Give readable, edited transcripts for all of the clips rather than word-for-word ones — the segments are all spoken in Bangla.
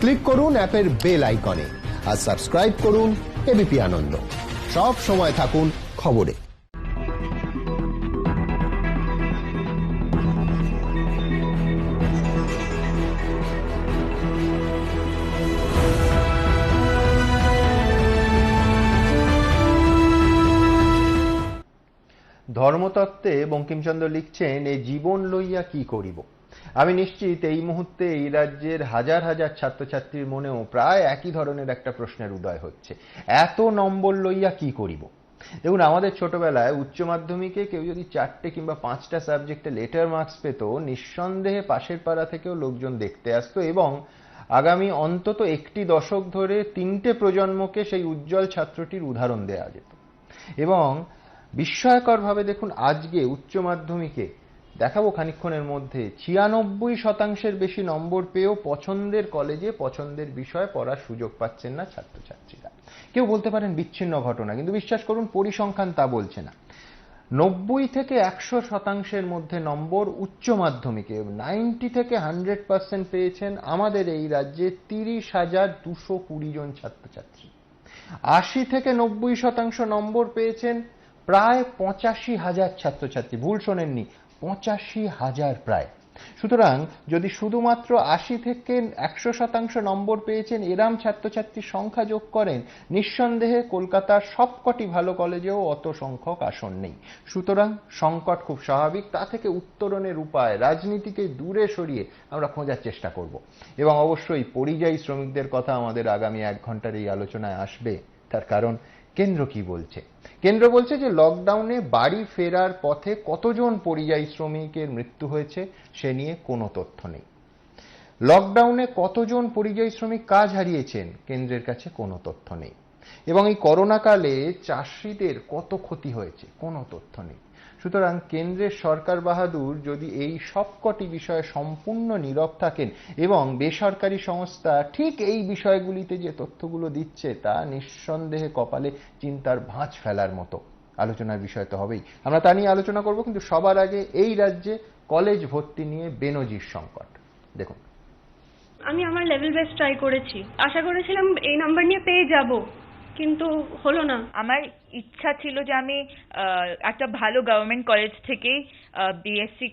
ক্লিক করুন অ্যাপের বেল আইকনে আর সাবস্ক্রাইব করুন এবিপি আনন্দ। সব সময় থাকুন খবরে। ধর্মতত্ত্বে বঙ্কিমচন্দ্র লিখছেন, এই জীবন লইয়া কি করিব। আমি নিশ্চিত এই মুহূর্তে এই রাজ্যের হাজার হাজার ছাত্রছাত্রীর মনেও প্রায় একই ধরনের একটা প্রশ্নের উদয় হচ্ছে, এত নম্বর লইয়া কি করিব। দেখুন, আমাদের ছোটবেলায় উচ্চ মাধ্যমিকে কেউ যদি 4টে কিংবা 5টা সাবজেক্টে লেটার মার্কস পেত, নিঃসন্দেহে পাশের পাড়া থেকেও লোকজন দেখতে আসতো এবং আগামী অন্তত একটি দশক ধরে 3টে প্রজন্মকে সেই উজ্জ্বল ছাত্রটির উদাহরণ দেওয়া যেত। এবং বিস্ময়করভাবে দেখুন, আজকে উচ্চ মাধ্যমিকে দেখাবো খানিকক্ষণের মধ্যে 96% বেশি নম্বর পেয়েও পছন্দের কলেজে পছন্দের বিষয়ে পড়ার সুযোগ পাচ্ছেন না ছাত্রছাত্রীরা। কেউ বলতে পারেন বিচ্ছিন্ন ঘটনা, কিন্তু বিশ্বাস করুন পরিসংখ্যান তা বলছে না। 90 থেকে 100% মধ্যে নম্বর উচ্চ মাধ্যমিকে 90 থেকে 100% পেয়েছেন আমাদের এই রাজ্যে 30,220 জন ছাত্রছাত্রী। 80 থেকে 90% নম্বর পেয়েছেন প্রায় 85,000 ছাত্রছাত্রী। ভুল শোনেননি, 85,000 প্রায়। সুতরাং যদি শুধুমাত্র 80 থেকে 100% নম্বর পেয়েছেন এরাম ছাত্রছাত্রীর সংখ্যা যোগ করেন, নিঃসন্দেহে কলকাতার সবকটি ভালো কলেজেও অত সংখ্যক আসন নেই। সুতরাং সংকট খুব স্বাভাবিক। তা থেকে উত্তরণের উপায় রাজনীতিকে দূরে সরিয়ে আমরা খোঁজার চেষ্টা করব। এবং অবশ্যই পরিযায়ী শ্রমিকদের কথা আমাদের আগামী 1 ঘন্টার এই আলোচনায় আসবে। তার কারণ কেন্দ্র কি বলছে। কেন্দ্র বলছে যে লকডাউনে বাড়ি ফেরার পথে কতজন পরিযায়ী শ্রমিকের মৃত্যু হয়েছে সে নিয়ে কোনো তথ্য নেই। লকডাউনে কতজন পরিযায়ী শ্রমিক কাজ হারিয়েছেন কেন্দ্রের কাছে কোনো তথ্য নেই। এবং এই করোনাকালে চাষিদের কত ক্ষতি হয়েছে কোনো তথ্য নেই। সুতরাং কেন্দ্রের সরকার বাহাদুর যদি এই সবকটি বিষয়ে সম্পূর্ণ নীরব থাকেন এবং বেসরকারি সংস্থা ঠিক এই বিষয়গুলিতে যে তথ্যগুলো দিচ্ছে তা নিঃসন্দেহে কপালে চিন্তার ভাঁজ ফেলার মতো। আলোচনার বিষয় তো হবেই, আমরা তা নিয়ে আলোচনা করব। কিন্তু সবার আগে এই রাজ্যে কলেজ ভর্তি নিয়ে বেনজির সংকট দেখুন। আমি আমার লেভেল বেস্ট ট্রাই করেছি, আশা করেছিলাম এই নাম্বার নিয়ে পেয়ে যাব, কিন্তু হলো না। আমার ইচ্ছা ছিল যে আমি একটা ভালো গভর্নমেন্ট কলেজ থেকেই বিএসসি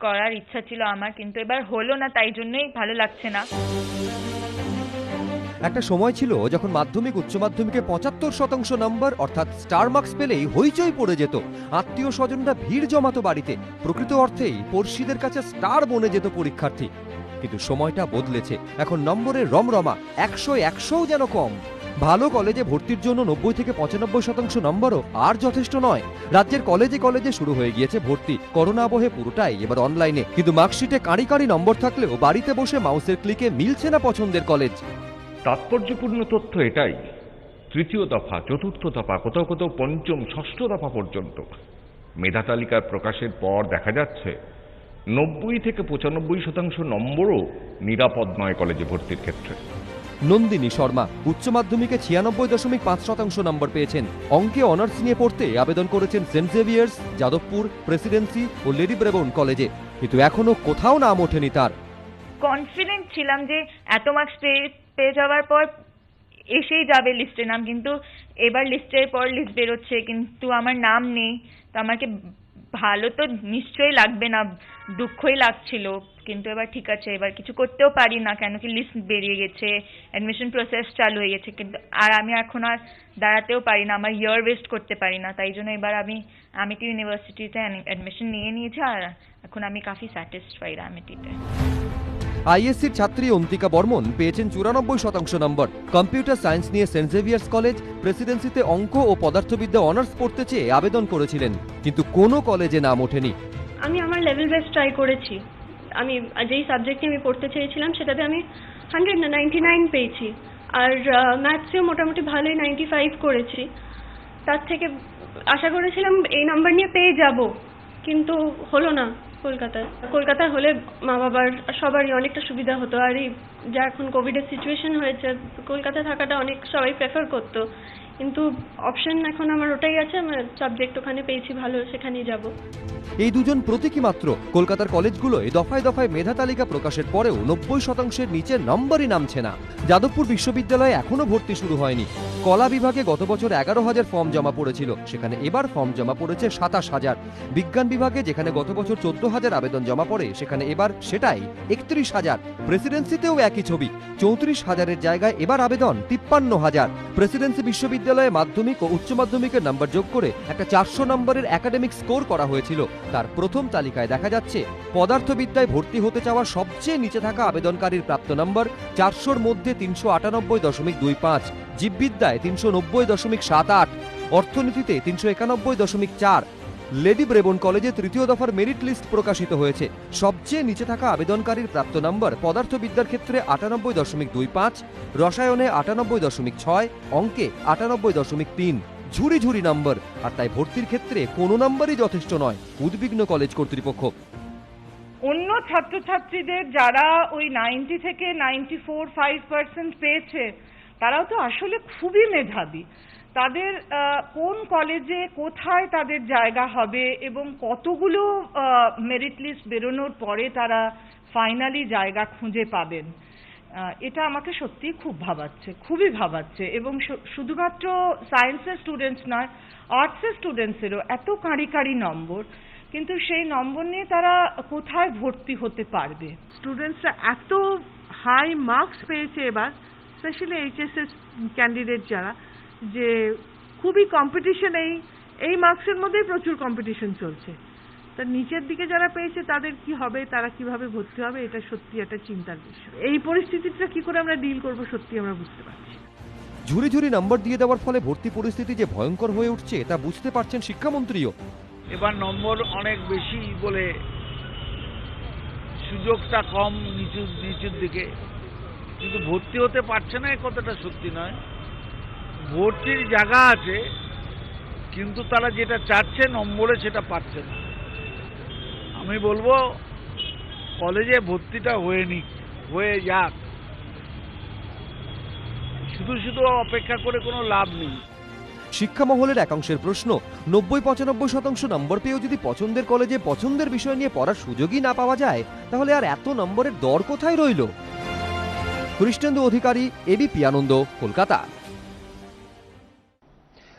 করার ইচ্ছা ছিল আমার, কিন্তু এবার হলো না, তাই জন্যই ভালো লাগছে না। একটা সময় ছিল যখন মাধ্যমিক উচ্চ মাধ্যমিকে 75% নম্বর অর্থাৎ স্টার মার্কস পেলেই হইচই পড়ে যেত, আত্মীয় স্বজনরা ভিড় জমাতো বাড়িতে, প্রকৃত অর্থেই পড়শিদের কাছে স্টার বনে যেত পরীক্ষার্থী। কিন্তু সময়টা বদলেছে, এখন নম্বরের রমরমা, 100 যেন কম। ভালো কলেজে ভর্তির জন্য 90 থেকে 95% নম্বরও আর যথেষ্ট নয়। রাজ্যের কলেজে কলেজে শুরু হয়ে গিয়েছে ভর্তি। করোনা আবহে পুরোটাই এবার অনলাইনে, কিন্তু মার্কশিটে কাঁড়ি কাঁড়ি নম্বর থাকলেও বাড়িতে বসে মাউসের ক্লিকে মিলছে না পছন্দের কলেজ। তাৎপর্যপূর্ণ তথ্য এটাই, তৃতীয় দফা, চতুর্থ দফা, কোথাও কোথাও পঞ্চম, ষষ্ঠ দফা পর্যন্ত মেধা তালিকার প্রকাশের পর দেখা যাচ্ছে 90 থেকে 95% নম্বরও নিরাপদ নয় কলেজে ভর্তির ক্ষেত্রে। নন্দিনী শর্মা উচ্চ মাধ্যমিকে 96.5% নম্বর পেয়েছেন। অঙ্কে অনার্স নিয়ে পড়তে আবেদন করেছেন সেন্ট জেভিয়ার্স, যাদবপুর, প্রেসিডেন্সি ও লেডি ব্রেবোন কলেজে, কিন্তু এখনো কোথাও নাম ওঠেনি তার। কনফিডেন্ট ছিলাম যে এত মার্কস পেয়ে যাওয়ার পর এসেই যাবে লিস্টে নাম, কিন্তু এবার লিস্টের পর লিস্ট বেরোচ্ছে কিন্তু আমার নাম নেই। তো আমাকে ভালো তো নিশ্চয়ই লাগবে না, দুঃখই লাগছিল, কিন্তু এবার ঠিক আছে, এবার কিছু করতেও পারি না, কেন কি লিস্ট বেরিয়ে গেছে, অ্যাডমিশন প্রসেস চালু হয়ে গেছে, কিন্তু আর আমি এখন আর দাঁড়াতেও পারি না, আমার ইয়ার ওয়েস্ট করতে পারি না। তাই জন্য এবার আমি আমিটি ইউনিভার্সিটিতে অ্যাডমিশন নিয়ে নিয়েছি, আর এখন আমি কাফি স্যাটিসফাইড আমিটিতে। আইএসসির ছাত্রী অন্তিকা বর্মন পেয়েছেন 94% নম্বর। কম্পিউটার সায়েন্স নিয়ে সেন্ট জেভিয়ার্স কলেজ, প্রেসিডেন্সিতে অঙ্ক ও পদার্থবিদ্যা অনার্স পড়তে চেয়ে আবেদন করেছিলেন, কিন্তু কোনো কলেজে নাম ওঠেনি। আমি আমার লেভেল বেস্ট ট্রাই করেছি, আমি যেই সাবজেক্টে আমি পড়তে চেয়েছিলাম সেটাতে আমি 199 পেয়েছি, আর ম্যাথসেও মোটামুটি ভালোই 95 করেছি। তার থেকে আশা করেছিলাম এই নাম্বার নিয়ে পেয়ে যাব, কিন্তু হলো না। কলকাতায় হলে মা বাবার সবারই অনেকটা সুবিধা হতো, আর এই যা এখন কোভিডের সিচুয়েশন হয়েছে, কলকাতায় থাকাটা অনেক সবাই প্রেফার করতো, কিন্তু অপশন এখন আমার ওটাই আছে, আমার সাবজেক্ট ওখানে পেয়েছি ভালো, সেখানেই যাব। এই দুজন প্রতীকী মাত্র। কলকাতার কলেজগুলোয় দফায় দফায় মেধা তালিকা প্রকাশের পরেও 90% নিচে নম্বরই নামছে না। যাদবপুর বিশ্ববিদ্যালয়ে এখনো ভর্তি শুরু হয়নি। কলা বিভাগে গত বছর 11,000 ফর্ম জমা পড়েছিল, সেখানে এবার ফর্ম জমা পড়েছে 27,000। বিজ্ঞান বিভাগে যেখানে গত বছর 14,000 আবেদন জমা পড়ে, সেখানে এবার সেটাই 31,000। প্রেসিডেন্সিতেও একই ছবি, 34,000-এর জায়গায় এবার আবেদন 53,000। প্রেসিডেন্সি বিশ্ববিদ্যালয়ে মাধ্যমিক ও উচ্চ মাধ্যমিকের নাম্বার যোগ করে একটা 400 নম্বরের একাডেমিক স্কোর করা হয়েছিল। তার প্রথম তালিকায় দেখা যাচ্ছে পদার্থবিদ্যায় ভর্তি হতে চাওয়া সবচেয়ে নিচে থাকা আবেদনকারীর প্রাপ্ত নম্বর 400-র মধ্যে 398.25, জীববিদ্যায় 390.78, অর্থনীতিতে 391.4। লেডি ব্রেবন কলেজে তৃতীয় দফার মেরিট লিস্ট প্রকাশিত হয়েছে। সবচেয়ে নিচে থাকা আবেদনকারীর প্রাপ্ত নম্বর পদার্থবিদ্যার ক্ষেত্রে 98.25, রসায়নে 98.6, অঙ্কে 98.3। ঝুড়ি ঝুড়ি নম্বর, আর তাই ভর্তির ক্ষেত্রে কোনো নম্বরই যথেষ্ট নয়, উদ্বিগ্ন কলেজ কর্তৃপক্ষ। অন্য ছাত্রছাত্রীদের যারা ওই 90 থেকে 94-5% পেয়েছে, তারাও তো আসলে খুবই মেধাবী। তাদের কোন কলেজে কোথায় তাদের জায়গা হবে এবং কতগুলো মেরিট লিস্ট বেরোনোর পরে তারা ফাইনালি জায়গা খুঁজে পাবেন, এটা আমাকে সত্যিই খুব ভাবাচ্ছে, খুবই ভাবাচ্ছে। এবং শুধুমাত্র সায়েন্সের স্টুডেন্টস নয়, আর্টসের স্টুডেন্টসেরও এত কাঁড়ি কাঁড়ি নম্বর, কিন্তু সেই নম্বর নিয়ে তারা কোথায় ভর্তি হতে পারবে? স্টুডেন্টসরা এত হাই মার্কস পেয়েছে এবার, স্পেশালি এইচএসএস ক্যান্ডিডেট যারা, যে খুবই কম্পিটিশন, এই মার্কসের মধ্যেই প্রচুর কম্পিটিশন চলছে। তার নিচের দিকে যারা পেয়েছে তাদের কি হবে, তারা কিভাবে ভর্তি হবে, এটা সত্যি একটা চিন্তার বিষয়। এই পরিস্থিতিটা কি করে আমরা ডিল করব, সত্যি আমরা বুঝতে পারছি। ঝুড়ি ঝুড়ি নম্বর দিয়ে দেওয়ার ফলে ভর্তি পরিস্থিতি যে ভয়ঙ্কর হয়ে উঠছে, তা বুঝতে পারছেন শিক্ষামন্ত্রীও। এবার নম্বর অনেক বেশি বলে সুযোগটা কম নিচুর দিকে, কিন্তু ভর্তি হতে পারছে না, এই কথাটা সত্যি নয়। ভর্তির জায়গা আছে, কিন্তু তারা যেটা চাচ্ছে নম্বরে সেটা পাচ্ছে না। আমি বলবো কলেজে ভর্তিটা হয়ে যাক, শুধু শুধু অপেক্ষা করে কোনো লাভ নেই। শিক্ষা মহলের একাংশের প্রশ্ন, 90-95% নম্বর পেয়েও যদি পছন্দের কলেজে পছন্দের বিষয় নিয়ে পড়ার সুযোগই না পাওয়া যায়, তাহলে আর এত নম্বরের দর কোথায় রইল? কৃষ্ণেন্দু অধিকারী, এবিপি আনন্দ, কলকাতা।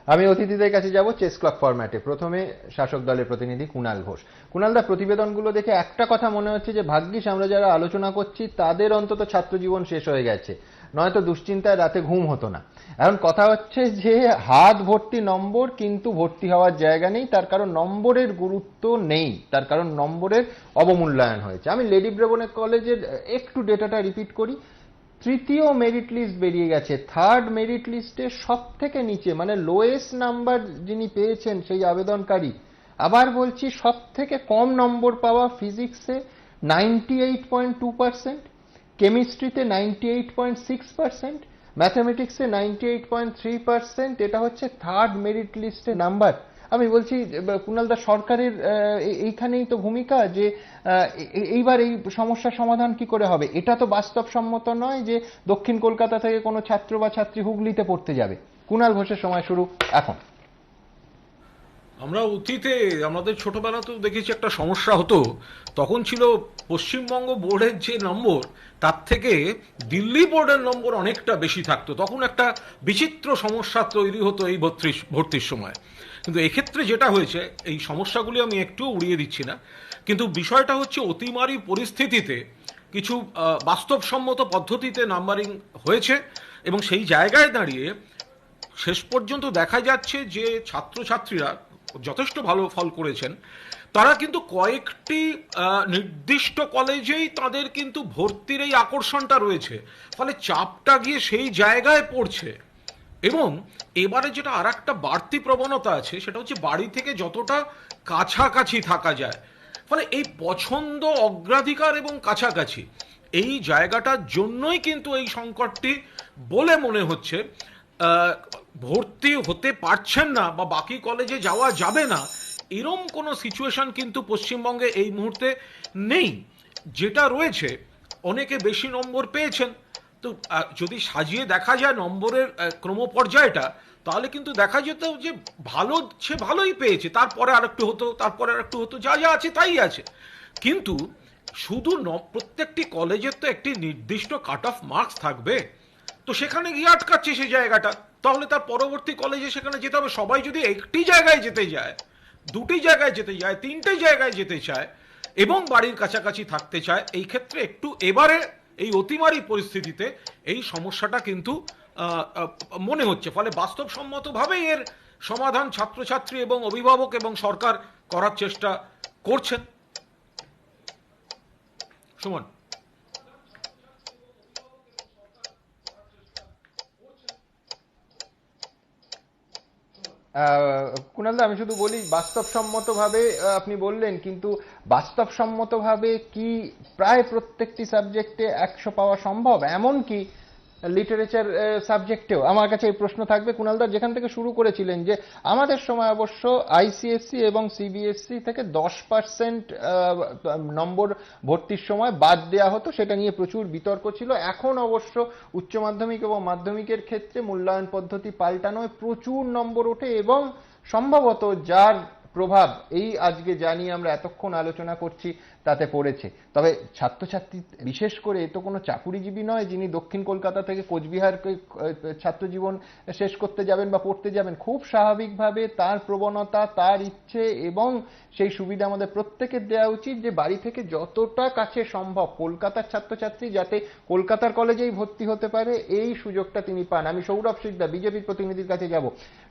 আমি অতিথিদের কাছে যাব চেস ক্লক ফরম্যাটে। প্রথমে শাসক দলের প্রতিনিধি কুণাল ঘোষ। কুণালদা, প্রতিবেদনগুলো দেখে একটা কথা মনে হচ্ছে যে ভাগ্যিস আমরা যারা আলোচনা করছি তাদের অন্তত ছাত্রজীবন শেষ হয়ে গেছে, নয়তো দুশ্চিন্তায় রাতে ঘুম হতো না। এখন কথা হচ্ছে যে হাত ভর্তি নম্বর, কিন্তু ভর্তি হওয়ার জায়গা নেই। তার কারণ নম্বরের গুরুত্ব নেই, তার কারণ নম্বরের অবমূল্যায়ন হয়েছে। আমি লেডি ব্রেবন কলেজের একটু ডেটাটা রিপিট করি। তৃতীয় মেরিট লিস্ট বেরিয়ে গেছে, থার্ড মেরিট লিস্টে সব থেকে নিচে, মানে লোয়েস্ট নাম্বার যিনি পেয়েছেন সেই আবেদনকারী। আবার বলছি, সব থেকে কম নম্বর পাওয়া ফিজিক্সে 98.2%, কেমিস্ট্রিতে 98.6%, ম্যাথামেটিক্সে 98.3%। এটা হচ্ছে থার্ড মেরিট লিস্টে নাম্বার। আমি বলছি কুণালদা, সরকারের এইখানেই তো ভূমিকা, যে এইবার এই সমস্যার সমাধান কি করে হবে? এটা তো বাস্তবসম্মত নয় যে দক্ষিণ কলকাতা থেকে কোনো ছাত্র বা ছাত্রী হুগলিতে পড়তে যাবে। কুণাল ঘোষের সময় শুরু এখন। আমরা অতীতে আমাদের ছোটবেলাতেও দেখেছি একটা সমস্যা হতো, তখন ছিল পশ্চিমবঙ্গ বোর্ডের যে নম্বর তার থেকে দিল্লি বোর্ডের নম্বর অনেকটা বেশি থাকতো। তখন একটা বিচিত্র সমস্যা তৈরি হতো এই ভর্তির সময়। কিন্তু এক্ষেত্রে যেটা হয়েছে, এই সমস্যাগুলি আমি একটু উড়িয়ে দিচ্ছি না, কিন্তু বিষয়টা হচ্ছে অতিমারী পরিস্থিতিতে কিছু বাস্তবসম্মত পদ্ধতিতে নাম্বারিং হয়েছে, এবং সেই জায়গায় দাঁড়িয়ে শেষ পর্যন্ত দেখা যাচ্ছে যে ছাত্রছাত্রীরা যথেষ্ট ভালো ফল করেছেন। তারা কিন্তু কয়েকটি নির্দিষ্ট কলেজেই তাদের কিন্তু ভর্তির এই আকর্ষণটা রয়েছে, ফলে চাপটা গিয়ে সেই জায়গায় পড়ছে। এবং এবারে যেটা আর একটা বাড়তি প্রবণতা আছে, সেটা হচ্ছে বাড়ি থেকে যতটা কাছাকাছি থাকা যায়, ফলে এই পছন্দ, অগ্রাধিকার এবং কাছাকাছি, এই জায়গাটার জন্যই কিন্তু এই সংকটটি বলে মনে হচ্ছে। ভর্তি হতে পারছেন না বা বাকি কলেজে যাওয়া যাবে না, এরম কোনো সিচুয়েশন কিন্তু পশ্চিমবঙ্গে এই মুহূর্তে নেই। যেটা রয়েছে, অনেকে বেশি নম্বর পেয়েছেন, তো যদি সাজিয়ে দেখা যায় নম্বরের ক্রমপর্যায়টা, তাহলে কিন্তু দেখা যেত যে ভালো সে ভালোই পেয়েছে, তারপরে আরেকটু হতো, তারপরে আরেকটু হতো, যা যা আছে তাই আছে। কিন্তু শুধু প্রত্যেকটি কলেজের তো একটি নির্দিষ্ট কাট অফ মার্কস থাকবে, তো সেখানে গিয়ে আটকাচ্ছে সেই জায়গাটা, তাহলে তার পরবর্তী কলেজে সেখানে যেতে হবে। সবাই যদি একটি জায়গায় যেতে যায়, দুটি জায়গায় যেতে যায়, তিনটে জায়গায় যেতে চায় এবং বাড়ির কাছাকাছি থাকতে চায়, এই ক্ষেত্রে একটু এবারে এই অতিমারী পরিস্থিতিতে এই সমস্যাটা কিন্তু মনে হচ্ছে। ফলে বাস্তবসম্মতভাবেই এর সমাধান ছাত্রছাত্রী এবং অভিভাবক এবং সরকার করার চেষ্টা করছেন। সুমন। কুণালদা, আমি শুধু বলি বাস্তবসম্মতভাবে আপনি বললেন, কিন্তু বাস্তবসম্মতভাবে কি প্রায় প্রত্যেকটি সাবজেক্টে 100 পাওয়া সম্ভব? এমনকি লিটারেচার সাবজেক্টেও আমার কাছে এই প্রশ্ন থাকবে কুণালদা, যেখান থেকে শুরু করেছিলেন যে আমাদের সময় অবশ্য আইসিএসসি এবং সিবিএসসি থেকে 10% নম্বর ভর্তির সময় বাদ দেওয়া হতো, সেটা নিয়ে প্রচুর বিতর্ক ছিল। এখন অবশ্য উচ্চ মাধ্যমিক এবং মাধ্যমিকের ক্ষেত্রে মূল্যায়ন পদ্ধতি পাল্টানোয় প্রচুর নম্বর ওঠে এবং সম্ভবত যার প্রভাব এই আজকে জানি আমরা এতক্ষণ আলোচনা করছি তাতে পড়েছে। তবে ছাত্রছাত্রী বিশেষ করে এ তো কোনো চাকুরিজীবী নয় যিনি দক্ষিণ কলকাতা থেকে কোচবিহারকে ছাত্রজীবন শেষ করতে যাবেন বা পড়তে যাবেন। খুব স্বাভাবিকভাবে তার প্রবণতা, তার ইচ্ছে এবং সেই সুবিধা আমাদের প্রত্যেকের দেওয়া উচিত যে বাড়ি থেকে যতটা কাছে সম্ভব কলকাতার ছাত্রছাত্রী যাতে কলকাতার কলেজেই ভর্তি হতে পারে এই সুযোগটা তিনি পান। আমি সৌরভ সিকদা বিজেপির প্রতিনিধির কাছে যাব।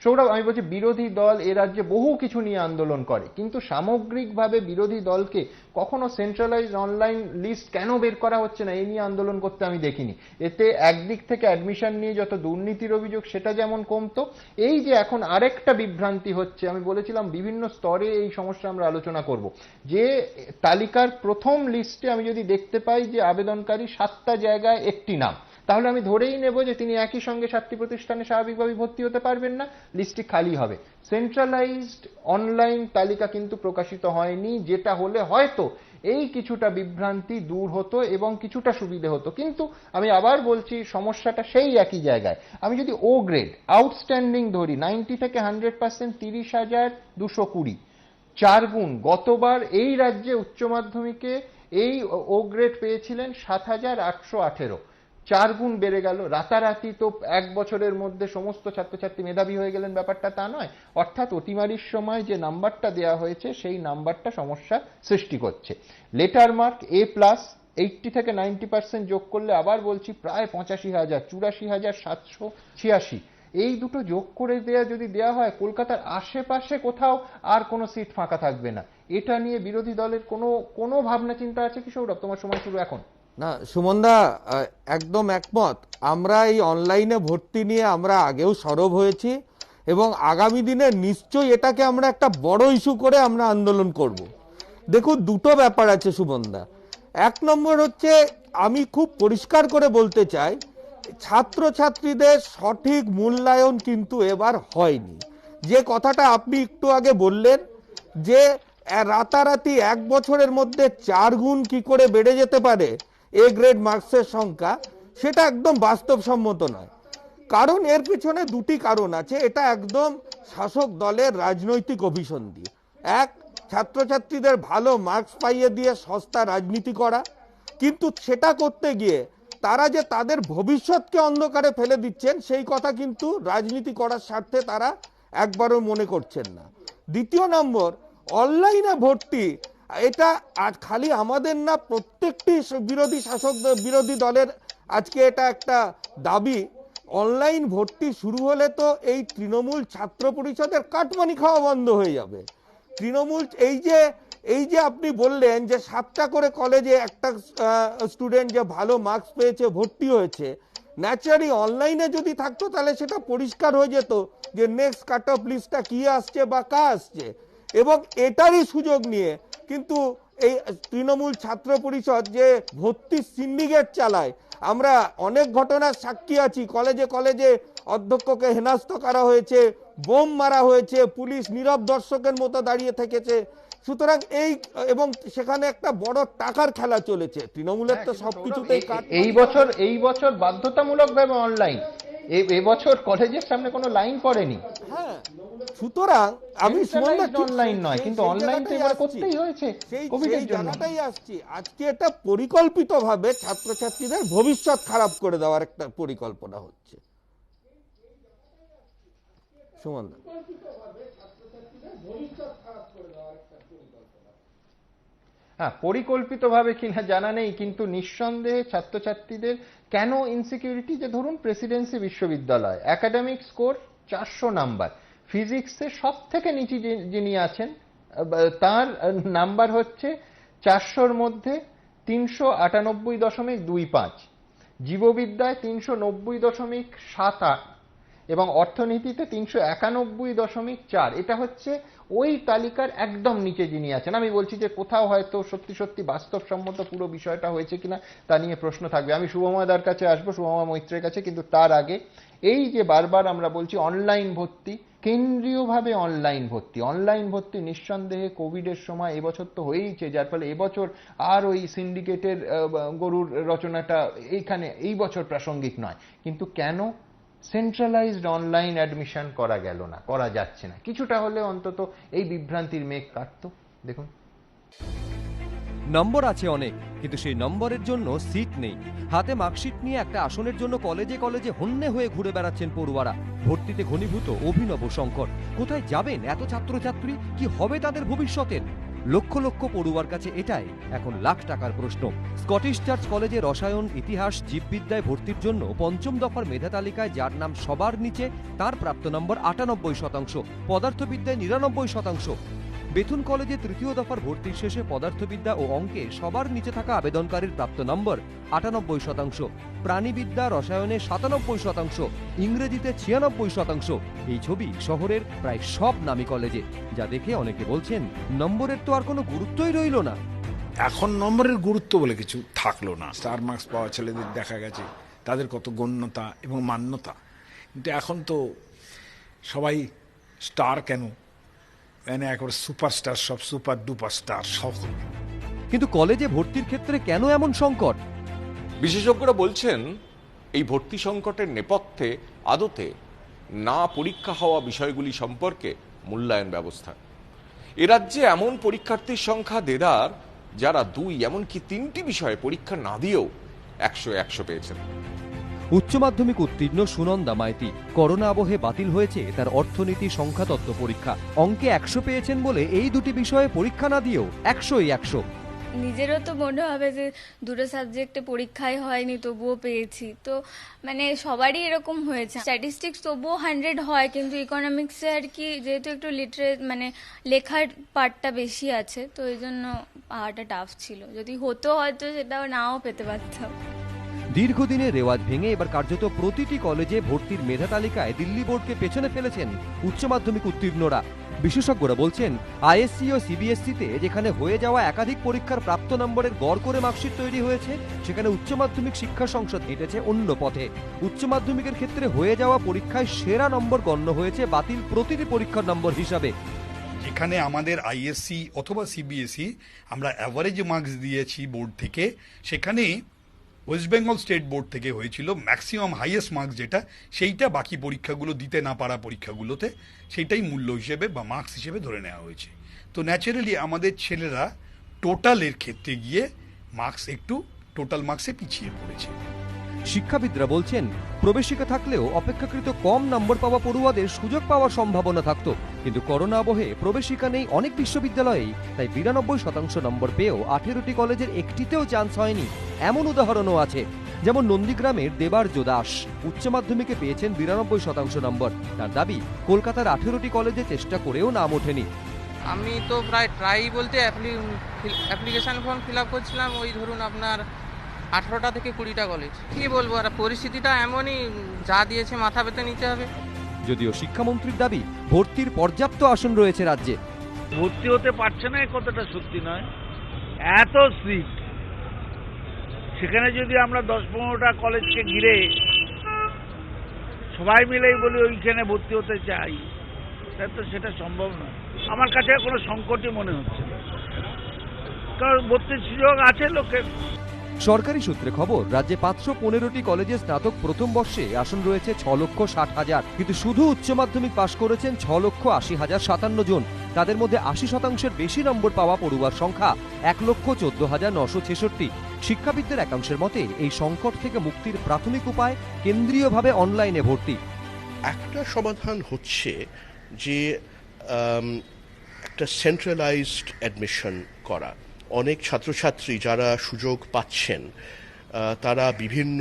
সৌরভ, আমি বলছি বিরোধী দল এ রাজ্যে বহু কিছু নিয়ে আন্দোলন করে, কিন্তু সামগ্রিকভাবে বিরোধী দলকে কখনো সেন্ট্রালাইজড অনলাইন লিস্ট কেন বের করা হচ্ছে না এই নিয়ে আন্দোলন করতে আমি দেখিনি। এতে একদিক থেকে অ্যাডমিশন নিয়ে যত দুর্নীতির অভিযোগ সেটা যেমন কমতো, এই যে এখন আরেকটা বিভ্রান্তি হচ্ছে, আমি বলেছিলাম বিভিন্ন স্তরে এই সমস্যা আমরা আলোচনা করব, যে তালিকার প্রথম লিস্টে আমি যদি দেখতে পাই যে আবেদনকারী 7টা জায়গায় একটি নাম, তাহলে আমি ধরেই নেব যে তিনি একই সঙ্গে 7টি প্রতিষ্ঠানে স্বাভাবিকভাবে ভর্তি হতে পারবেন না, লিস্টটি খালি হবে। সেন্ট্রালাইজড অনলাইন তালিকা কিন্তু প্রকাশিত হয়নি, যেটা হলে হয়তো এই কিছুটা বিভ্রান্তি দূর হতো এবং কিছুটা সুবিধে হতো। কিন্তু আমি আবার বলছি সমস্যাটা সেই একই জায়গায়। আমি যদি ও গ্রেড আউটস্ট্যান্ডিং ধরি 90 থেকে 100% 30,220, 4 গুণ। গতবার এই রাজ্যে উচ্চ মাধ্যমিকে এই ও গ্রেড পেয়েছিলেন 7,818, 4 গুণ বেড়ে গেল। রাতারাতি তো এক বছরের মধ্যে সমস্ত ছাত্রছাত্রী মেধাবী হয়ে গেলেন, ব্যাপারটা তা নয়। অর্থাৎ অতিমারির সময় যে নাম্বারটা দেওয়া হয়েছে সেই নাম্বারটা সমস্যা সৃষ্টি করছে। লেটার মার্ক A+, 80 থেকে 90% যোগ করলে আবার বলছি প্রায় 85,000, 84,786। এই দুটো যোগ করে যদি দেয়া হয় কলকাতার আশেপাশে কোথাও আর কোনো সিট ফাঁকা থাকবে না। এটা নিয়ে বিরোধী দলের কোনো ভাবনা চিন্তা আছে কি সৌরভ? তোমার সময় শুরু এখন। না সুমনদা, একদম একমত। আমরা এই অনলাইনে ভর্তি নিয়ে আমরা আগেও সরব হয়েছি এবং আগামী দিনে নিশ্চয়ই এটাকে আমরা একটা বড় ইস্যু করে আমরা আন্দোলন করব। দেখুন, দুটো ব্যাপার আছে সুমনদা। এক নম্বর হচ্ছে, আমি খুব পরিষ্কার করে বলতে চাই, ছাত্রছাত্রীদের সঠিক মূল্যায়ন কিন্তু এবার হয়নি। যে কথাটা আপনি একটু আগে বললেন যে রাতারাতি এক বছরের মধ্যে 4 গুণ কি করে বেড়ে যেতে পারে এ গ্রেড মার্কসের সংখ্যা, সেটা একদম বাস্তবসম্মত নয়। কারণ এর পিছনে দুটি কারণ আছে। এটা একদম শাসক দলের রাজনৈতিক অভিসন্ধি। এক, ছাত্রছাত্রীদের ভালো মার্কস পাইয়ে দিয়ে সস্তা রাজনীতি করা, কিন্তু সেটা করতে গিয়ে তারা যে তাদের ভবিষ্যৎকে অন্ধকারে ফেলে দিচ্ছেন সেই কথা কিন্তু রাজনীতি করার স্বার্থে তারা একবারও মনে করছেন না। দ্বিতীয় নম্বর, অনলাইনে ভর্তি, এটা খালি আমাদের না, প্রত্যেকটি বিরোধী দলের আজকে এটা একটা দাবি। অনলাইন ভর্তি শুরু হলে তো এই তৃণমূল ছাত্র পরিষদের কাটমানি খাওয়া বন্ধ হয়ে যাবে। তৃণমূল এই যে আপনি বললেন যে 7টা করে কলেজে একটা স্টুডেন্ট যে ভালো মার্কস পেয়েছে ভর্তি হয়েছে, ন্যাচারালি অনলাইনে যদি থাকতো তাহলে সেটা পরিষ্কার হয়ে যেত যে নেক্সট কাট অফ লিস্টটা কি আসছে বা কা আসছে। এবং এটারই সুযোগ নিয়ে কিন্তু এই তৃণমূল ছাত্র পরিষদ যে ভর্তির সিন্ডিকেট চালায়, আমরা অনেক ঘটনার সাক্ষী আছি। কলেজে কলেজে অধ্যক্ষকে হেনস্থ করা হয়েছে, বোম মারা হয়েছে, পুলিশ নীরব দর্শকের মতো দাঁড়িয়ে থেকেছে। সুতরাং এবং সেখানে একটা বড় টাকার খেলা চলেছে। তৃণমূলের তো সবকিছুতেই এই বছর বাধ্যতামূলকভাবে অনলাইন, এবছর কলেজের সামনে কোনো লাইন পড়েনি। হ্যাঁ, সুতরাং আমি অনলাইন নয়, কিন্তু অনলাইন তো এবার করতেই হয়েছে কোভিডের জন্য। জায়গাটাই আসছি, আজকে এটা পরিকল্পিতভাবে ছাত্রছাত্রীদের ভবিষ্যৎ খারাপ করে দেওয়ার একটা পরিকল্পনা হচ্ছে। সুমন, হ্যাঁ, পরিকল্পিতভাবে কিনা জানা নেই, কিন্তু নিঃসন্দেহে ছাত্রছাত্রীদের কেন ইনসিকিউরিটি, যে ধরুন প্রেসিডেন্সি বিশ্ববিদ্যালয় একাডেমিক স্কোর 400 নাম্বার, ফিজিক্সে সব থেকে নিচে যিনি আছেন তার নাম্বার হচ্ছে 400-র মধ্যে 398.25, জীববিদ্যায় 390.78 এবং অর্থনীতিতে 391.4। এটা হচ্ছে ওই তালিকার একদম নিচে যিনি আছেন। আমি বলছি যে কোথাও হয়তো সত্যি সত্যি বাস্তবসম্মত পুরো বিষয়টা হয়েছে কিনা তা নিয়ে প্রশ্ন থাকবে। আমি শুভমাদার কাছে আসবো, শুভমা মৈত্রের কাছে, কিন্তু তার আগে এই যে বারবার আমরা বলছি অনলাইন ভর্তি, কেন্দ্রীয়ভাবে অনলাইন ভর্তি নিঃসন্দেহে কোভিডের সময় এবছর তো হয়েইছে, যার ফলে এবছর আর ওই সিন্ডিকেটের গরুর রচনাটা এইখানে এই বছর প্রাসঙ্গিক নয়। কিন্তু কেন সেন্ট্রালাইজড অনলাইন অ্যাডমিশন করা গেল না, করা যাচ্ছে না? কিছুটা হলে অন্তত এই বিভ্রান্তির মেঘ কাটতো। দেখুন, নম্বর আছে অনেক, কিন্তু সেই নম্বরের জন্য সিট নেই। হাতে মার্কশিট নিয়ে একটা আসনের জন্য কলেজে কলেজে হন্যে হয়ে ঘুরে বেড়াচ্ছেন পড়ুয়ারা। ভর্তিতে ঘনীভূত অভিনব সংকট। কোথায় যাবেন এত ছাত্রছাত্রী? কি হবে তাদের ভবিষ্যতের? লক্ষ লক্ষ পড়ুয়ার কাছে এটাই এখন লাখ টাকার প্রশ্ন। স্কটিশ চার্চ কলেজে রসায়ন, ইতিহাস, জীববিদ্যায় ভর্তির জন্য ৫ম দফার মেধা তালিকায় যার নাম সবার নিচে তার প্রাপ্ত নম্বর ৯৮%, পদার্থবিদ্যায় ৯৯%। বেথুন কলেজে ৩য় দফার ভর্তির শেষে পদার্থবিদ্যা ও অঙ্কে সবার নিচে থাকা আবেদনকারীর প্রাপ্ত নম্বর ৯৮%, প্রাণীবিদ্যা, রসায়নে ৯৭%, ইংরেজিতে ৯৬%। এই ছবি শহরের প্রায় সব নামী কলেজে, যা দেখে অনেকে বলছেন নম্বরের তো আর কোনো গুরুত্বই রইল না। এখন নম্বরের গুরুত্ব বলে কিছু থাকলো না। স্টার মার্কস পাওয়া ছেলেদের দেখা গেছে তাদের কত গণ্যতা এবং মান্যতা, কিন্তু এখন তো সবাই স্টার কেন, মানে একবার সুপারস্টার, সব সুপার ডুপার স্টার সব। কিন্তু কলেজে ভর্তির ক্ষেত্রে কেন এমন সংকট? বিশেষজ্ঞরা বলছেন এই ভর্তি সংকটের নেপথ্যে আদতে না পরীক্ষা হওয়া বিষয়গুলি সম্পর্কে মূল্যায়ন ব্যবস্থা। এ রাজ্যে এমন পরীক্ষার্থীর সংখ্যা দেদার যারা 2 এমনকি 3টি বিষয়ে পরীক্ষা না দিয়েও 100 পেয়েছেন। উচ্চ মাধ্যমিক উত্তীর্ণ সুনন্দা মাইতি, করোনা আবহে বাতিল হয়েছে তার অর্থনীতি সংখ্যাতত্ত্ব পরীক্ষা। অঙ্কে 100 পেয়েছেন বলে এই দুটি বিষয়ে পরীক্ষা না দিয়েও 100 নিজেরও তো মনে হবে যে দুটো সাবজেক্টে পরীক্ষায় হয়নি তবুও পেয়েছি, তো মানে সবারই এরকম হয়েছে। স্ট্যাটিস্টিক্স তবুও 100 হয়, কিন্তু ইকোনমিক্সে আর কি যেহেতু একটু মানে লেখার পার্টটা বেশি আছে, তো এই জন্য পাওয়াটা টাফ ছিল। যদি হতো হয়তো সেটাও নাও পেতে পারতাম। দীর্ঘদিনের রেওয়াজ ভেঙে এবার কার্যত প্রতিটি কলেজে ভর্তির মেধা তালিকায় দিল্লি বোর্ডকে পেছনে ফেলেছেন উচ্চ মাধ্যমিক উত্তীর্ণরা। বিশেষজ্ঞরা বলছেন আইএসসি ও সিবিএসসিতে যেখানে হয়ে যাওয়া একাধিক পরীক্ষার প্রাপ্ত নম্বরের গড় করে মার্কশিট তৈরি হয়েছে, সেখানে উচ্চ মাধ্যমিক শিক্ষা সংসদ হেঁটেছে অন্য পথে। উচ্চ মাধ্যমিকের ক্ষেত্রে হয়ে যাওয়া পরীক্ষায় সেরা নম্বর গণ্য হয়েছে বাতিল প্রতিটি পরীক্ষার নম্বর হিসাবে। যেখানে আমাদের আইএসসি অথবা সিবিএসসি আমরা অ্যাভারেজ মার্কস দিয়েছি বোর্ড থেকে, সেখানে ওয়েস্ট বেঙ্গল স্টেট বোর্ড থেকে হয়েছিল ম্যাক্সিমাম হাইয়েস্ট মার্কস যেটা, সেইটা বাকি পরীক্ষাগুলো দিতে না পারা পরীক্ষাগুলোতে সেইটাই মূল্য হিসেবে বা মার্কস হিসেবে ধরে নেওয়া হয়েছে। তো ন্যাচারালি আমাদের ছেলেরা টোটালের ক্ষেত্রে গিয়ে মার্কস একটু টোটাল মার্কসে পিছিয়ে পড়েছে। শিক্ষাবিদরা বলছেন প্রবেশিকা থাকলেও অপেক্ষাকৃত কম নম্বর পাওয়া পড়ুয়াদের সুযোগ পাওয়ার সম্ভাবনা থাকত, কিন্তু করোনা আবহে প্রবেশিকা নেই অনেক বিশ্ববিদ্যালয়েই, তাই 92% নম্বর পেয়েও 18টি কলেজের একটিতেও চান্স হয়নি। এমন উদাহরণও আছে, যেমন নন্দীগ্রামের দেবার্য দাস উচ্চ মাধ্যমিকে পেয়েছেন 92% নম্বর। তার দাবি কলকাতার 18টি কলেজে চেষ্টা করেও নাম ওঠেনি। আমি তো প্রায় ট্রাই বলতে অ্যাপ্লিকেশন ফর্ম ফিল আপ করছিলাম, ওই ধরুন আপনার 18টা থেকে 20টা কলেজ। কি বলবো, আর পরিস্থিতিটা এমনই, যা দিয়েছে মাথা পেতে নিতে হবে। যদিও শিক্ষামন্ত্রীর দাবি ভর্তির পর্যাপ্ত আসন রয়েছে রাজ্যে। ভর্তি হতে পারছে না এই কথাটা সত্যি নয়, এত সিট। সেখানে যদি আমরা 10-15টা কলেজকে ঘিরে সবাই মিলেই বলি ওইখানে ভর্তি হতে চাই, তো সেটা সম্ভব নয়। আমার কাছে কোনো সংকটই মনে হচ্ছে না। কারণ ভর্তির সুযোগ আছে লোকের। সরকারি সূত্রে খবর, রাজ্যে 515টি কলেজে স্নাতক প্রথম বর্ষে আসন রয়েছে 6,60,000, কিন্তু শুধু উচ্চ মাধ্যমিক পাশ করেছেন 6,80,057 জন। তাদের মধ্যে 80% বেশি নম্বর পাওয়া পড়ুয়ার সংখ্যা 1,14,966। শিক্ষাবিদদের একাংশের মতে এই সংকট থেকে মুক্তির প্রাথমিক উপায় কেন্দ্রীয়ভাবে অনলাইনে ভর্তি। একটা সমাধান হচ্ছে যে একটা সেন্ট্রালাইজড অ্যাডমিশন করা। অনেক ছাত্রছাত্রী যারা সুযোগ পাচ্ছেন তারা বিভিন্ন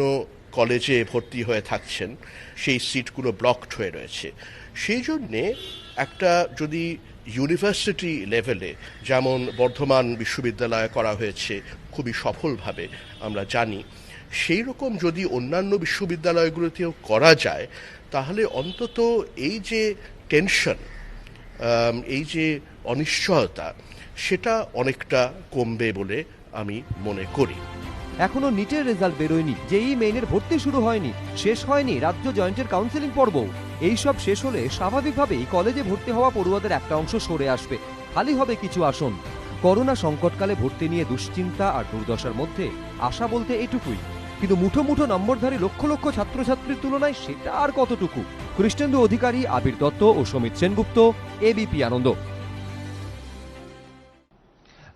কলেজে ভর্তি হয়ে থাকছেন, সেই সিটগুলো ব্লকড হয়ে রয়েছে। সেই জন্যে একটা যদি ইউনিভার্সিটি লেভেলে, যেমন বর্ধমান বিশ্ববিদ্যালয়ে করা হয়েছে খুবই সফলভাবে আমরা জানি, সেই রকম যদি অন্যান্য বিশ্ববিদ্যালয়গুলোতেও করা যায়, তাহলে অন্তত এই যে টেনশন, এই যে অনিশ্চয়তা, সেটা অনেকটা কমবে বলে আমি মনে করি। এখনো নিটের রেজাল্ট বেরোয়নি, জেইই মেইনের ভর্তি শুরু হয়নি, শেষ হয়নি রাজ্য জয়েন্টের কাউন্সেলিং পর্ব। এইসব শেষ হলে স্বাভাবিকভাবেই কলেজে ভর্তি হওয়া পড়ুয়াদের একটা অংশ সরে আসবে, খালি হবে কিছু আসন। করোনা সংকটকালে ভর্তি নিয়ে দুশ্চিন্তা আর দুর্দশার মধ্যে আশা বলতে এটুকুই, কিন্তু মুঠো মুঠো নম্বরধারী লক্ষ লক্ষ ছাত্রছাত্রীর তুলনায় সেটা আর কতটুকু? কৃষ্ণেন্দু অধিকারী, আবির দত্ত ও সমিত সেনগুপ্ত, এবিপি আনন্দ।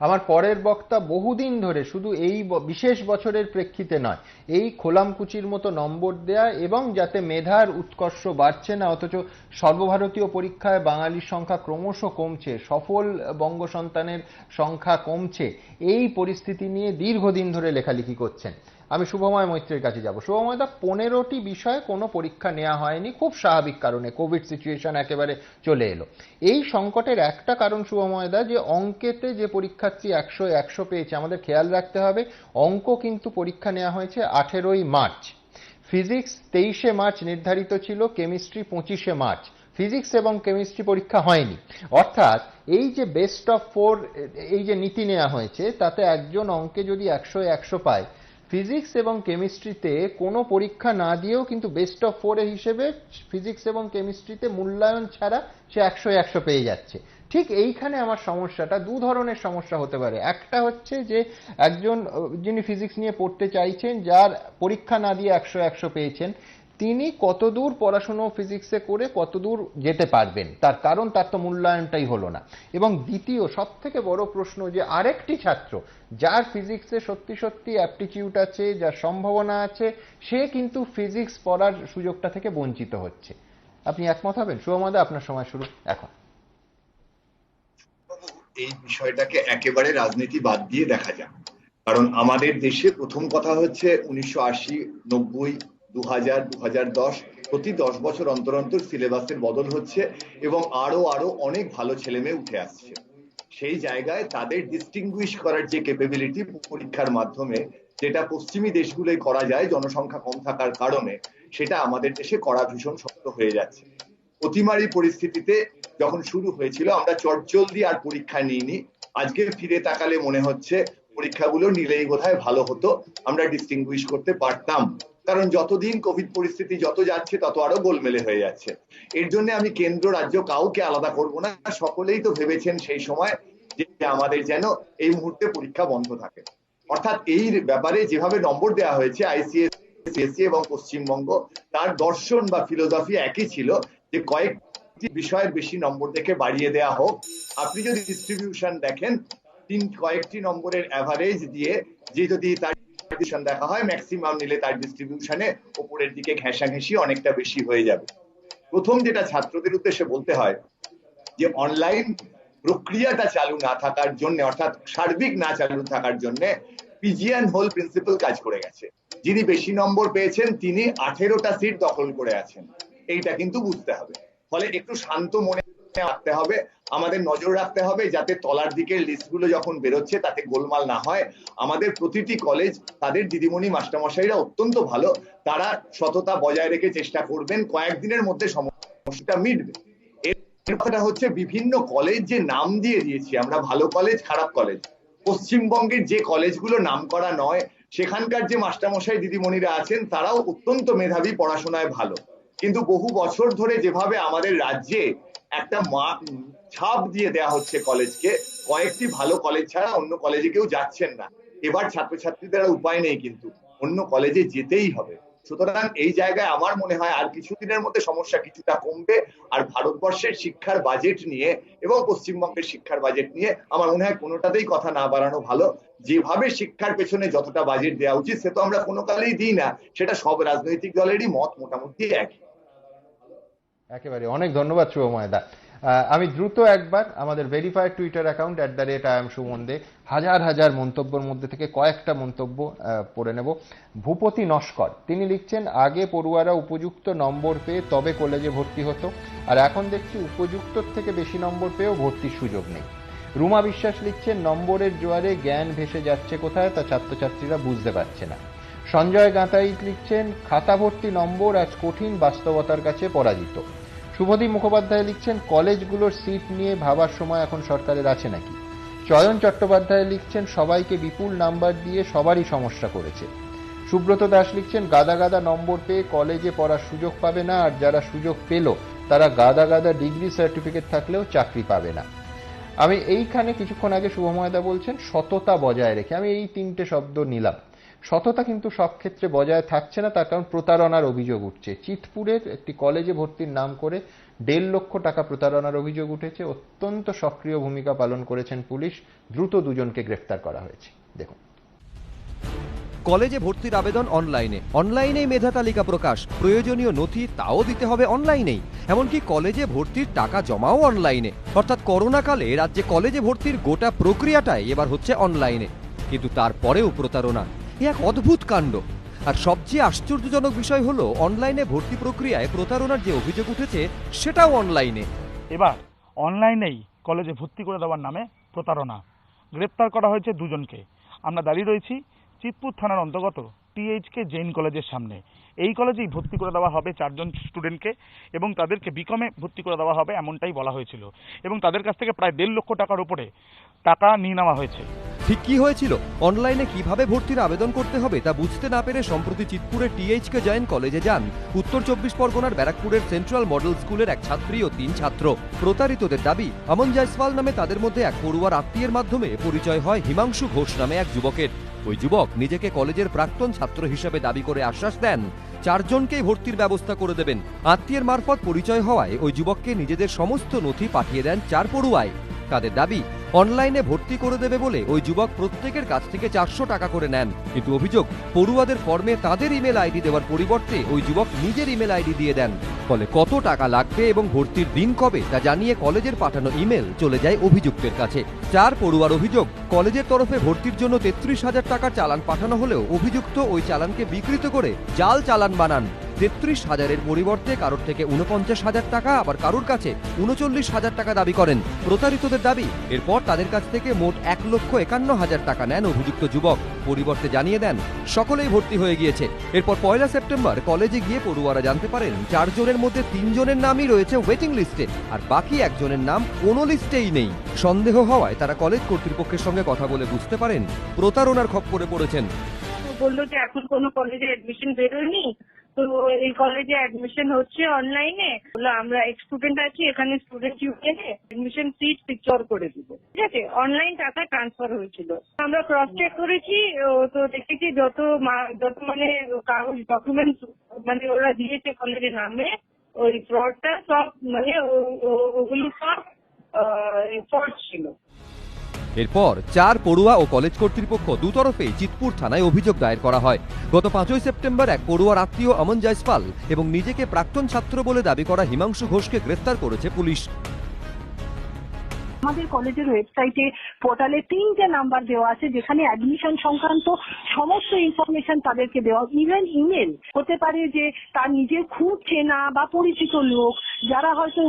আমার পরের বক্তা বহুদিন ধরে শুধু এই বিশেষ বছরের প্রেক্ষিতে নয়, এই খোলামকুচির মতো নম্বর দেয়া এবং যাতে মেধার উৎকর্ষ বাড়ছে না অথচ সর্বভারতীয় পরীক্ষায় বাঙালির সংখ্যা ক্রমশ কমছে, সফল বঙ্গ সন্তানের সংখ্যা কমছে, এই পরিস্থিতি নিয়ে দীর্ঘদিন ধরে লেখালেখি করছেন। আমি শুভময় মৈত্রের কাছে যাব। শুভময়দা, 15টি বিষয়ে কোনো পরীক্ষা নেওয়া হয়নি, খুব স্বাভাবিক কারণে, কোভিড সিচুয়েশন একেবারে চলে এলো। এই সংকটের একটা কারণ শুভময়দা, যে অঙ্কেতে যে পরীক্ষার্থী 100 পেয়েছে, আমাদের খেয়াল রাখতে হবে অঙ্ক কিন্তু পরীক্ষা নেওয়া হয়েছে 18ই মার্চ, ফিজিক্স 23শে মার্চ নির্ধারিত ছিল, কেমিস্ট্রি 25শে মার্চ। ফিজিক্স এবং কেমিস্ট্রি পরীক্ষা হয়নি, অর্থাৎ এই যে বেস্ট অফ 4 এই যে নীতি নেওয়া হয়েছে, তাতে একজন অঙ্কে যদি 100 পায়, ফিজিক্স এবং কেমিস্ট্রিতে কোনো পরীক্ষা না দিয়েও কিন্তু বেস্ট অফ 4 হিসেবে ফিজিক্স এবং কেমিস্ট্রিতে মূল্যায়ন ছাড়া সে 100 পেয়ে যাচ্ছে। ঠিক এইখানে আমার সমস্যাটা, দু ধরনের সমস্যা হতে পারে। একটা হচ্ছে যে একজন যিনি ফিজিক্স নিয়ে পড়তে চাইছেন, যার পরীক্ষা না দিয়ে 100 পেয়েছেন, তিনি কতদূর পড়াশুনো ফিজিক্সে করে কতদূর যেতে পারবেন, তার কারণ তার তো মূল্যায়নটাই হলো না। এবং দ্বিতীয় সব থেকে বড় প্রশ্ন, যে আরেকটি ছাত্র যার ফিজিক্সে সত্যি সত্যি অ্যাপটিটিউড আছে, যার সম্ভাবনা আছে, সে কিন্তু ফিজিক্স পড়ার সুযোগটা থেকে বঞ্চিত হচ্ছে। আপনি একমত হবেন? শুভময়দা, আপনার সময় শুরু এখন। এই বিষয়টাকে একেবারে রাজনীতি বাদ দিয়ে দেখা যাক, কারণ আমাদের দেশে প্রথম কথা হচ্ছে 1980, 90, 2000, 2010 প্রতি 10 বছর অন্তর অন্তর সিলেবাসের বদল হচ্ছে এবং আরো অনেক ভালো ছেলে মেয়ে উঠে আসছে। সেই জায়গায় তাদের ডিস্টিংগুইশ করার যে ক্যাপাবিলিটি পরীক্ষার মাধ্যমে, যেটা পশ্চিমী দেশগুলোই করা যায় জনসংখ্যা কম থাকার কারণে, সেটা আমাদের দেশে করা ভীষণ শক্ত হয়ে যাচ্ছে। অতিমারী পরিস্থিতিতে যখন শুরু হয়েছিল, আমরা চটজলদি আর পরীক্ষা নিইনি। আজকে ফিরে তাকালে মনে হচ্ছে পরীক্ষাগুলো নিলেই বোধহয় ভালো হতো, আমরা ডিস্টিংগুইশ করতে পারতাম। কারণ যতদিন কোভিড পরিস্থিতি যত যাচ্ছে তত আরো গোলমেলে হয়ে যাচ্ছে। এর জন্য আমি কেন্দ্র রাজ্য কাউকে আলাদা করব না, সকলেই তো ভেবেছেন সেই সময় যে আমাদের যেন এই মুহূর্তে পরীক্ষা বন্ধ থাকে। অর্থাৎ এই ব্যাপারে যেভাবে নম্বর দেওয়া হয়েছে আইসিএসসি এবং পশ্চিমবঙ্গ, তার দর্শন বা ফিলোসফি একই ছিল যে কয়েকটি বিষয়ের বেশি নম্বর দেখে বাড়িয়ে দেওয়া হোক। আপনি যদি ডিস্ট্রিবিউশন দেখেন, কয়েকটি নম্বরের অ্যাভারেজ দিয়ে যে যদি তার দেখা হয়, ম্যাক্সিমাম নিলে তার ডিস্ট্রিবিউশনে উপরের দিকে ঘেঁষাঘেঁষি অনেকটা বেশি হয়ে যাবে। প্রথম যেটা ছাত্রদের উদ্দেশ্যে বলতে হয়, যে অনলাইন প্রক্রিয়াটা চালু না থাকার জন্য, অর্থাৎ সার্বিক না চালু থাকার জন্য পিজিয়ান হোল প্রিন্সিপাল কাজ করে গেছে। যিনি বেশি নম্বর পেয়েছেন তিনি 18টা সিট দখল করে আছেন, এইটা কিন্তু বুঝতে হবে। ফলে একটু শান্ত মনে রাখতে হবে, আমাদের নজর রাখতে হবে যাতে তলার দিকের লিস্টগুলো যখন বেরোচ্ছে তাতে গোলমাল না হয়। আমাদের প্রতিটি কলেজ, তাদের দিদিমণি মাস্টারমশাইরা অত্যন্ত ভালো, তারা সততা বজায় রেখে চেষ্টা করবেন, কয়েকদিনের মধ্যে সমস্যাটা মিটবে। এর কথাটা হচ্ছে বিভিন্ন কলেজ যে নাম দিয়ে দিয়েছি আমরা, ভালো কলেজ খারাপ কলেজ, পশ্চিমবঙ্গের যে কলেজগুলো নাম করা নয়, সেখানকার যে মাস্টারমশাই দিদিমণিরা আছেন তারাও অত্যন্ত মেধাবী, পড়াশোনায় ভালো, কিন্তু বহু বছর ধরে যেভাবে আমাদের রাজ্যে একটা ছাপ দিয়ে দেওয়া হচ্ছে কলেজকে, কয়েকটি ভালো কলেজ ছাড়া অন্য কলেজে কেউ যাচ্ছেন না। এবার ছাত্রছাত্রীদের উপায় নেই, কিন্তু অন্য কলেজে যেতেই হবে। সুতরাং এই জায়গায় আমার মনে হয় আর কিছুদিনের মধ্যে সমস্যা কিছুটা কমবে। আর ভারতবর্ষের শিক্ষার বাজেট নিয়ে এবং পশ্চিমবঙ্গের শিক্ষার বাজেট নিয়ে আমার মনে হয় কোনোটাতেই কথা না বাড়ানো ভালো। যেভাবে শিক্ষার পেছনে যতটা বাজেট দেওয়া উচিত সে তো আমরা কোনো কালেই দিই না, সেটা সব রাজনৈতিক দলেরই মত মোটামুটি একই। একেবারে অনেক ধন্যবাদ শুভময় দা। আমি দ্রুত একবার আমাদের ভেরিফাইড টুইটার অ্যাকাউন্ট @IamSumonde হাজার হাজার মন্তব্যের মধ্যে থেকে কয়েকটা মন্তব্য পড়ে নেব। ভূপতি নস্কর তিনি লিখছেন, আগে পড়ুয়ারা উপযুক্ত নম্বর পেয়ে তবে কলেজে ভর্তি হতো, আর এখন দেখছি উপযুক্তর থেকে বেশি নম্বর পেয়েও ভর্তির সুযোগ নেই। রুমা বিশ্বাস লিখছেন, নম্বরের জোয়ারে জ্ঞান ভেসে যাচ্ছে কোথায় তা ছাত্রছাত্রীরা বুঝতে পারছে না। সঞ্জয় গাঁতাই লিখছেন, খাতা ভর্তি নম্বর আজ কঠিন বাস্তবতার কাছে পরাজিত। শুভদীপ মুখোপাধ্যায় লিখছেন, কলেজগুলোর সিট নিয়ে ভাবার সময় এখন সরকারের আছে নাকি। চয়ন চট্টোপাধ্যায় লিখছেন, সবাইকে বিপুল নাম্বার দিয়ে সবারই সমস্যা করেছে। সুব্রত দাস লিখছেন, গাদা গাদা নম্বর পেয়ে কলেজে পড়ার সুযোগ পাবে না, আর যারা সুযোগ পেল তারা গাদা গাদা ডিগ্রি সার্টিফিকেট থাকলেও চাকরি পাবে না। আমি এইখানে কিছুক্ষণ আগে শুভময়দা বলছেন সততা বজায় রেখে, আমি এই তিনটে শব্দ নিলাম। সততা কিন্তু সব ক্ষেত্রে বজায় থাকছে না, তার কারণ প্রতারণার অভিযোগ উঠছে। চিতপুরের একটি কলেজে ভর্তির নাম করে 1.5 লক্ষ টাকা প্রতারণার অভিযোগ উঠেছে। অত্যন্ত সক্রিয় ভূমিকা পালন করেছেন পুলিশ, দ্রুত দুজনকে গ্রেফতার করা হয়েছে। দেখুন, কলেজে ভর্তির আবেদন অনলাইনেই মেধা তালিকা প্রকাশ, প্রয়োজনীয় নথি তাও দিতে হবে অনলাইনেই, এমনকি কলেজে ভর্তির টাকা জমাও অনলাইনে। অর্থাৎ করোনাকালে রাজ্যে কলেজে ভর্তির গোটা প্রক্রিয়াটাই এবার হচ্ছে অনলাইনে, কিন্তু তারপরেও প্রতারণা। এক অদ্ভুত কাণ্ড। আর সবচেয়ে আশ্চর্যজনক বিষয় হলো, অনলাইনে ভর্তি প্রক্রিয়ায় প্রতারণার যে অভিযোগ উঠেছে সেটাও অনলাইনে। এবার অনলাইনেই কলেজে ভর্তি করে দেওয়ার নামে প্রতারণা। গ্রেপ্তার করা হয়েছে দুজনকে। আমরা দাঁড়িয়ে রয়েছি চিতপুর থানার অন্তর্গত THK জৈন কলেজের সামনে। এই কলেজেই ভর্তি করে দেওয়া হবে 4 জন স্টুডেন্টকে, এবং তাদেরকে বিকমে ভর্তি করে দেওয়া হবে এমনটাই বলা হয়েছিল, এবং তাদের কাছ থেকে প্রায় 1.5 লক্ষ টাকার উপরে টাকা নিয়ে নেওয়া হয়েছে। ঠিক কি হয়েছিল, অনলাইনে কিভাবে ভর্তির আবেদন করতে হবে তা বুঝতে না পেরে সম্প্রতি চিতপুরের THK জৈন কলেজে যান উত্তর 24 পরগনার ব্যারাকপুরের সেন্ট্রাল মডেল স্কুলের এক ছাত্রী ও 3 ছাত্র। প্রতারিতদের দাবি, আমন জয়সওয়াল নামে তাদের মধ্যে এক পড়ুয়ার আত্মীয়ের মাধ্যমে পরিচয় হয় হিমাংশু ঘোষ নামে এক যুবকের। ওই যুবক নিজেকে কলেজের প্রাক্তন ছাত্র হিসেবে দাবি করে আশ্বাস দেন 4 জনকেই ভর্তির ব্যবস্থা করে দেবেন। আত্মীয়ের মারফত পরিচয় হওয়ায় ওই যুবককে নিজেদের সমস্ত নথি পাঠিয়ে দেন 4 পড়ুয়াই। তাদের দাবি, অনলাইনে ভর্তি করে দেবে বলে ওই যুবক প্রত্যেকের কাছ থেকে 400 টাকা করে নেন, কিন্তু অভিযোগ পড়ুয়াদের ফর্মে তাদের ইমেল আইডি দেওয়ার পরিবর্তে ওই যুবক নিজের ইমেল আইডি দিয়ে দেন। ফলে কত টাকা লাগবে এবং ভর্তির দিন কবে তা জানিয়ে কলেজের পাঠানো ইমেল চলে যায় অভিযুক্তের কাছে। 4 পড়ুয়ার অভিযোগ, কলেজের তরফে ভর্তির জন্য 33,000 টাকার চালান পাঠানো হলেও অভিযুক্ত ওই চালানকে বিকৃত করে জাল চালান বানান। 33,000-এর পরিবর্তে কারোর থেকে 49,000 টাকা, আবার কারোর কাছে 39,000 টাকা দাবি করেন। প্রতারিতদের দাবি, এরপর তাদের কাছ থেকে মোট 1,51,000 টাকা নেন অভিযুক্ত যুবক। পরিবর্তে জানিয়ে দেন সকলেই ভর্তি হয়ে গিয়েছে। এরপর 1 সেপ্টেম্বর কলেজে গিয়ে পড়ুয়ারা জানতে পারেন 4 জনের মধ্যে 3 জনের নামই রয়েছে ওয়েটিং লিস্টে, আর বাকি 1 জনের নাম কোনো লিস্টেই নেই। সন্দেহ হওয়ায় তারা কলেজ কর্তৃপক্ষের সঙ্গে কথা বলে বুঝতে পারেন প্রতারণার খপ্পরে পড়েছেন। বললো যে এখন কোনো কলেজে অ্যাডমিশন বেরোয়নি, তো এই কলেজে অ্যাডমিশন হচ্ছে অনলাইনে। বললো আমরা স্টুডেন্ট আছি, এখানে স্টুডেন্ট ইউনিয়নে অ্যাডমিশন সিট সিকিউর করে দিব। ঠিক আছে, অনলাইন টাকা ট্রান্সফার হয়েছিল। আমরা ক্রস চেক করেছি, তো দেখেছি যত মানে কাগজ ডকুমেন্টস মানে ওরা দিয়েছে কলেজের নামে, ওই ফ্রডটা সব মানে ওগুলি সব ফ্রড ছিল। এরপর 4 পড়ুয়া ও কলেজ কর্তৃপক্ষ দুতরফেই চিতপুর থানায় অভিযোগ দায়ের করা হয়। গত 5 সেপ্টেম্বর এক পড়ুয়ার আত্মীয় আমন জয়সওয়াল এবং নিজেকে প্রাক্তন ছাত্র বলে দাবি করা হিমাংশু ঘোষকে গ্রেফতার করেছে পুলিশ। আমাদের কলেজের ওয়েবসাইটে পোর্টালে 3টে নাম্বার দেওয়া আছে, যেখানে অ্যাডমিশন সংক্রান্ত সমস্ত ইনফরমেশন তাদেরকে দেওয়া। ইভেন ইমেল হতে পারে যে তার নিজের খুব চেনা বা পরিচিত লোক যারা হয়তো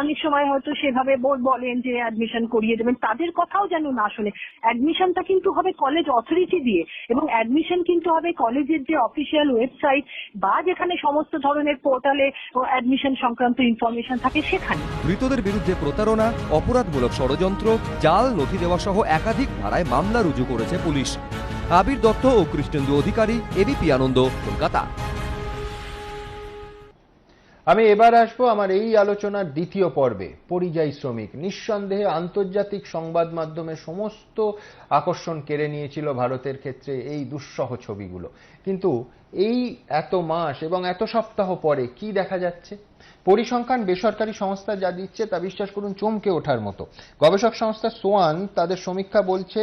অনেক সময় হয়তো সেভাবে বলেন যে অ্যাডমিশন করিয়ে দেবেন, তাদের কথাও যেন না শোনে। অ্যাডমিশনটা কিন্তু হবে কলেজ অথরিটি দিয়ে, এবং অ্যাডমিশন কিন্তু হবে কলেজের যে অফিসিয়াল ওয়েবসাইট বা যেখানে সমস্ত ধরনের পোর্টালে অ্যাডমিশন সংক্রান্ত ইনফরমেশন থাকে সেখানে। ধৃতদের বিরুদ্ধে প্রতারণা, অপরাধমূলক ষড়যন্ত্র, জাল নথি দেওয়া সহ একাধিক ধারায় মামলা রুজু করেছে পুলিশ। আবির দত্ত ও কৃষ্ণেন্দু অধিকারী, ABP আনন্দ, কলকাতা। আমি এবার আসবো আমার এই আলোচনার দ্বিতীয় পর্বে, পরিযায়ী শ্রমিক। নিঃসন্দেহে আন্তর্জাতিক সংবাদ মাধ্যমে সমস্ত আকর্ষণ কেড়ে নিয়েছিল ভারতের ক্ষেত্রে এই দুঃসহ ছবিগুলো। কিন্তু এই এত মাস এবং এত সপ্তাহ পরে কি দেখা যাচ্ছে? পরিসংখ্যান বেসরকারি সংস্থা যা দিচ্ছে তা বিশ্বাস করুন চমকে ওঠার মতো। গবেষক সংস্থা সোয়ান তাদের সমীক্ষা বলছে,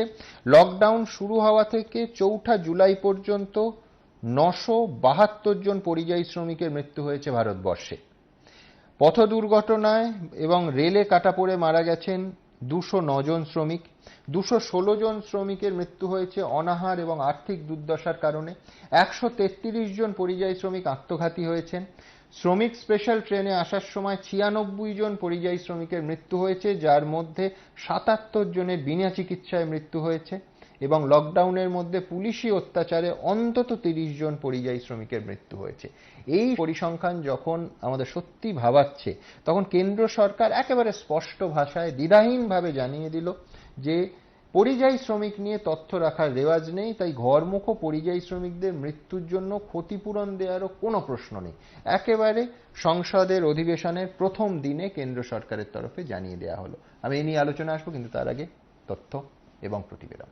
লকডাউন শুরু হওয়া থেকে 4 জুলাই পর্যন্ত 972 জন পরিযায়ী শ্রমিকের মৃত্যু হয়েছে ভারতবর্ষে। পথ দুর্ঘটনায় এবং রেলে কাটা পড়ে মারা গেছেন 209 জন শ্রমিক। 216 জন শ্রমিকের মৃত্যু হয়েছে অনাহার এবং আর্থিক দুর্দশার কারণে। 133 জন পরিযায়ী শ্রমিক আত্মঘাতী হয়েছেন। শ্রমিক স্পেশাল ট্রেনে আসার সময় 96 জন পরিযায়ী শ্রমিকের মৃত্যু হয়েছে, যার মধ্যে 77 জনের বিনা চিকিৎসায় মৃত্যু হয়েছে। এবং লকডাউনের মধ্যে পুলিশি অত্যাচারে অন্তত 30 জন পরিযায়ী শ্রমিকের মৃত্যু হয়েছে। এই পরিসংখ্যান যখন আমাদের সত্যি ভাবাচ্ছে, তখন কেন্দ্র সরকার একেবারে স্পষ্ট ভাষায় দ্বিধাহীনভাবে জানিয়ে দিল যে পরিযায়ী শ্রমিক নিয়ে তথ্য রাখার রেওয়াজ নেই, তাই ঘরমুখ পরিযায়ী শ্রমিকদের মৃত্যুর জন্য ক্ষতিপূরণ দেওয়ারও কোনো প্রশ্ন নেই। একেবারে সংসদের অধিবেশনের প্রথম দিনে কেন্দ্র সরকারের তরফে জানিয়ে দেওয়া হলো। আমি এই নিয়ে আলোচনা আসবো, কিন্তু তার আগে তথ্য এবং প্রতিবেদন।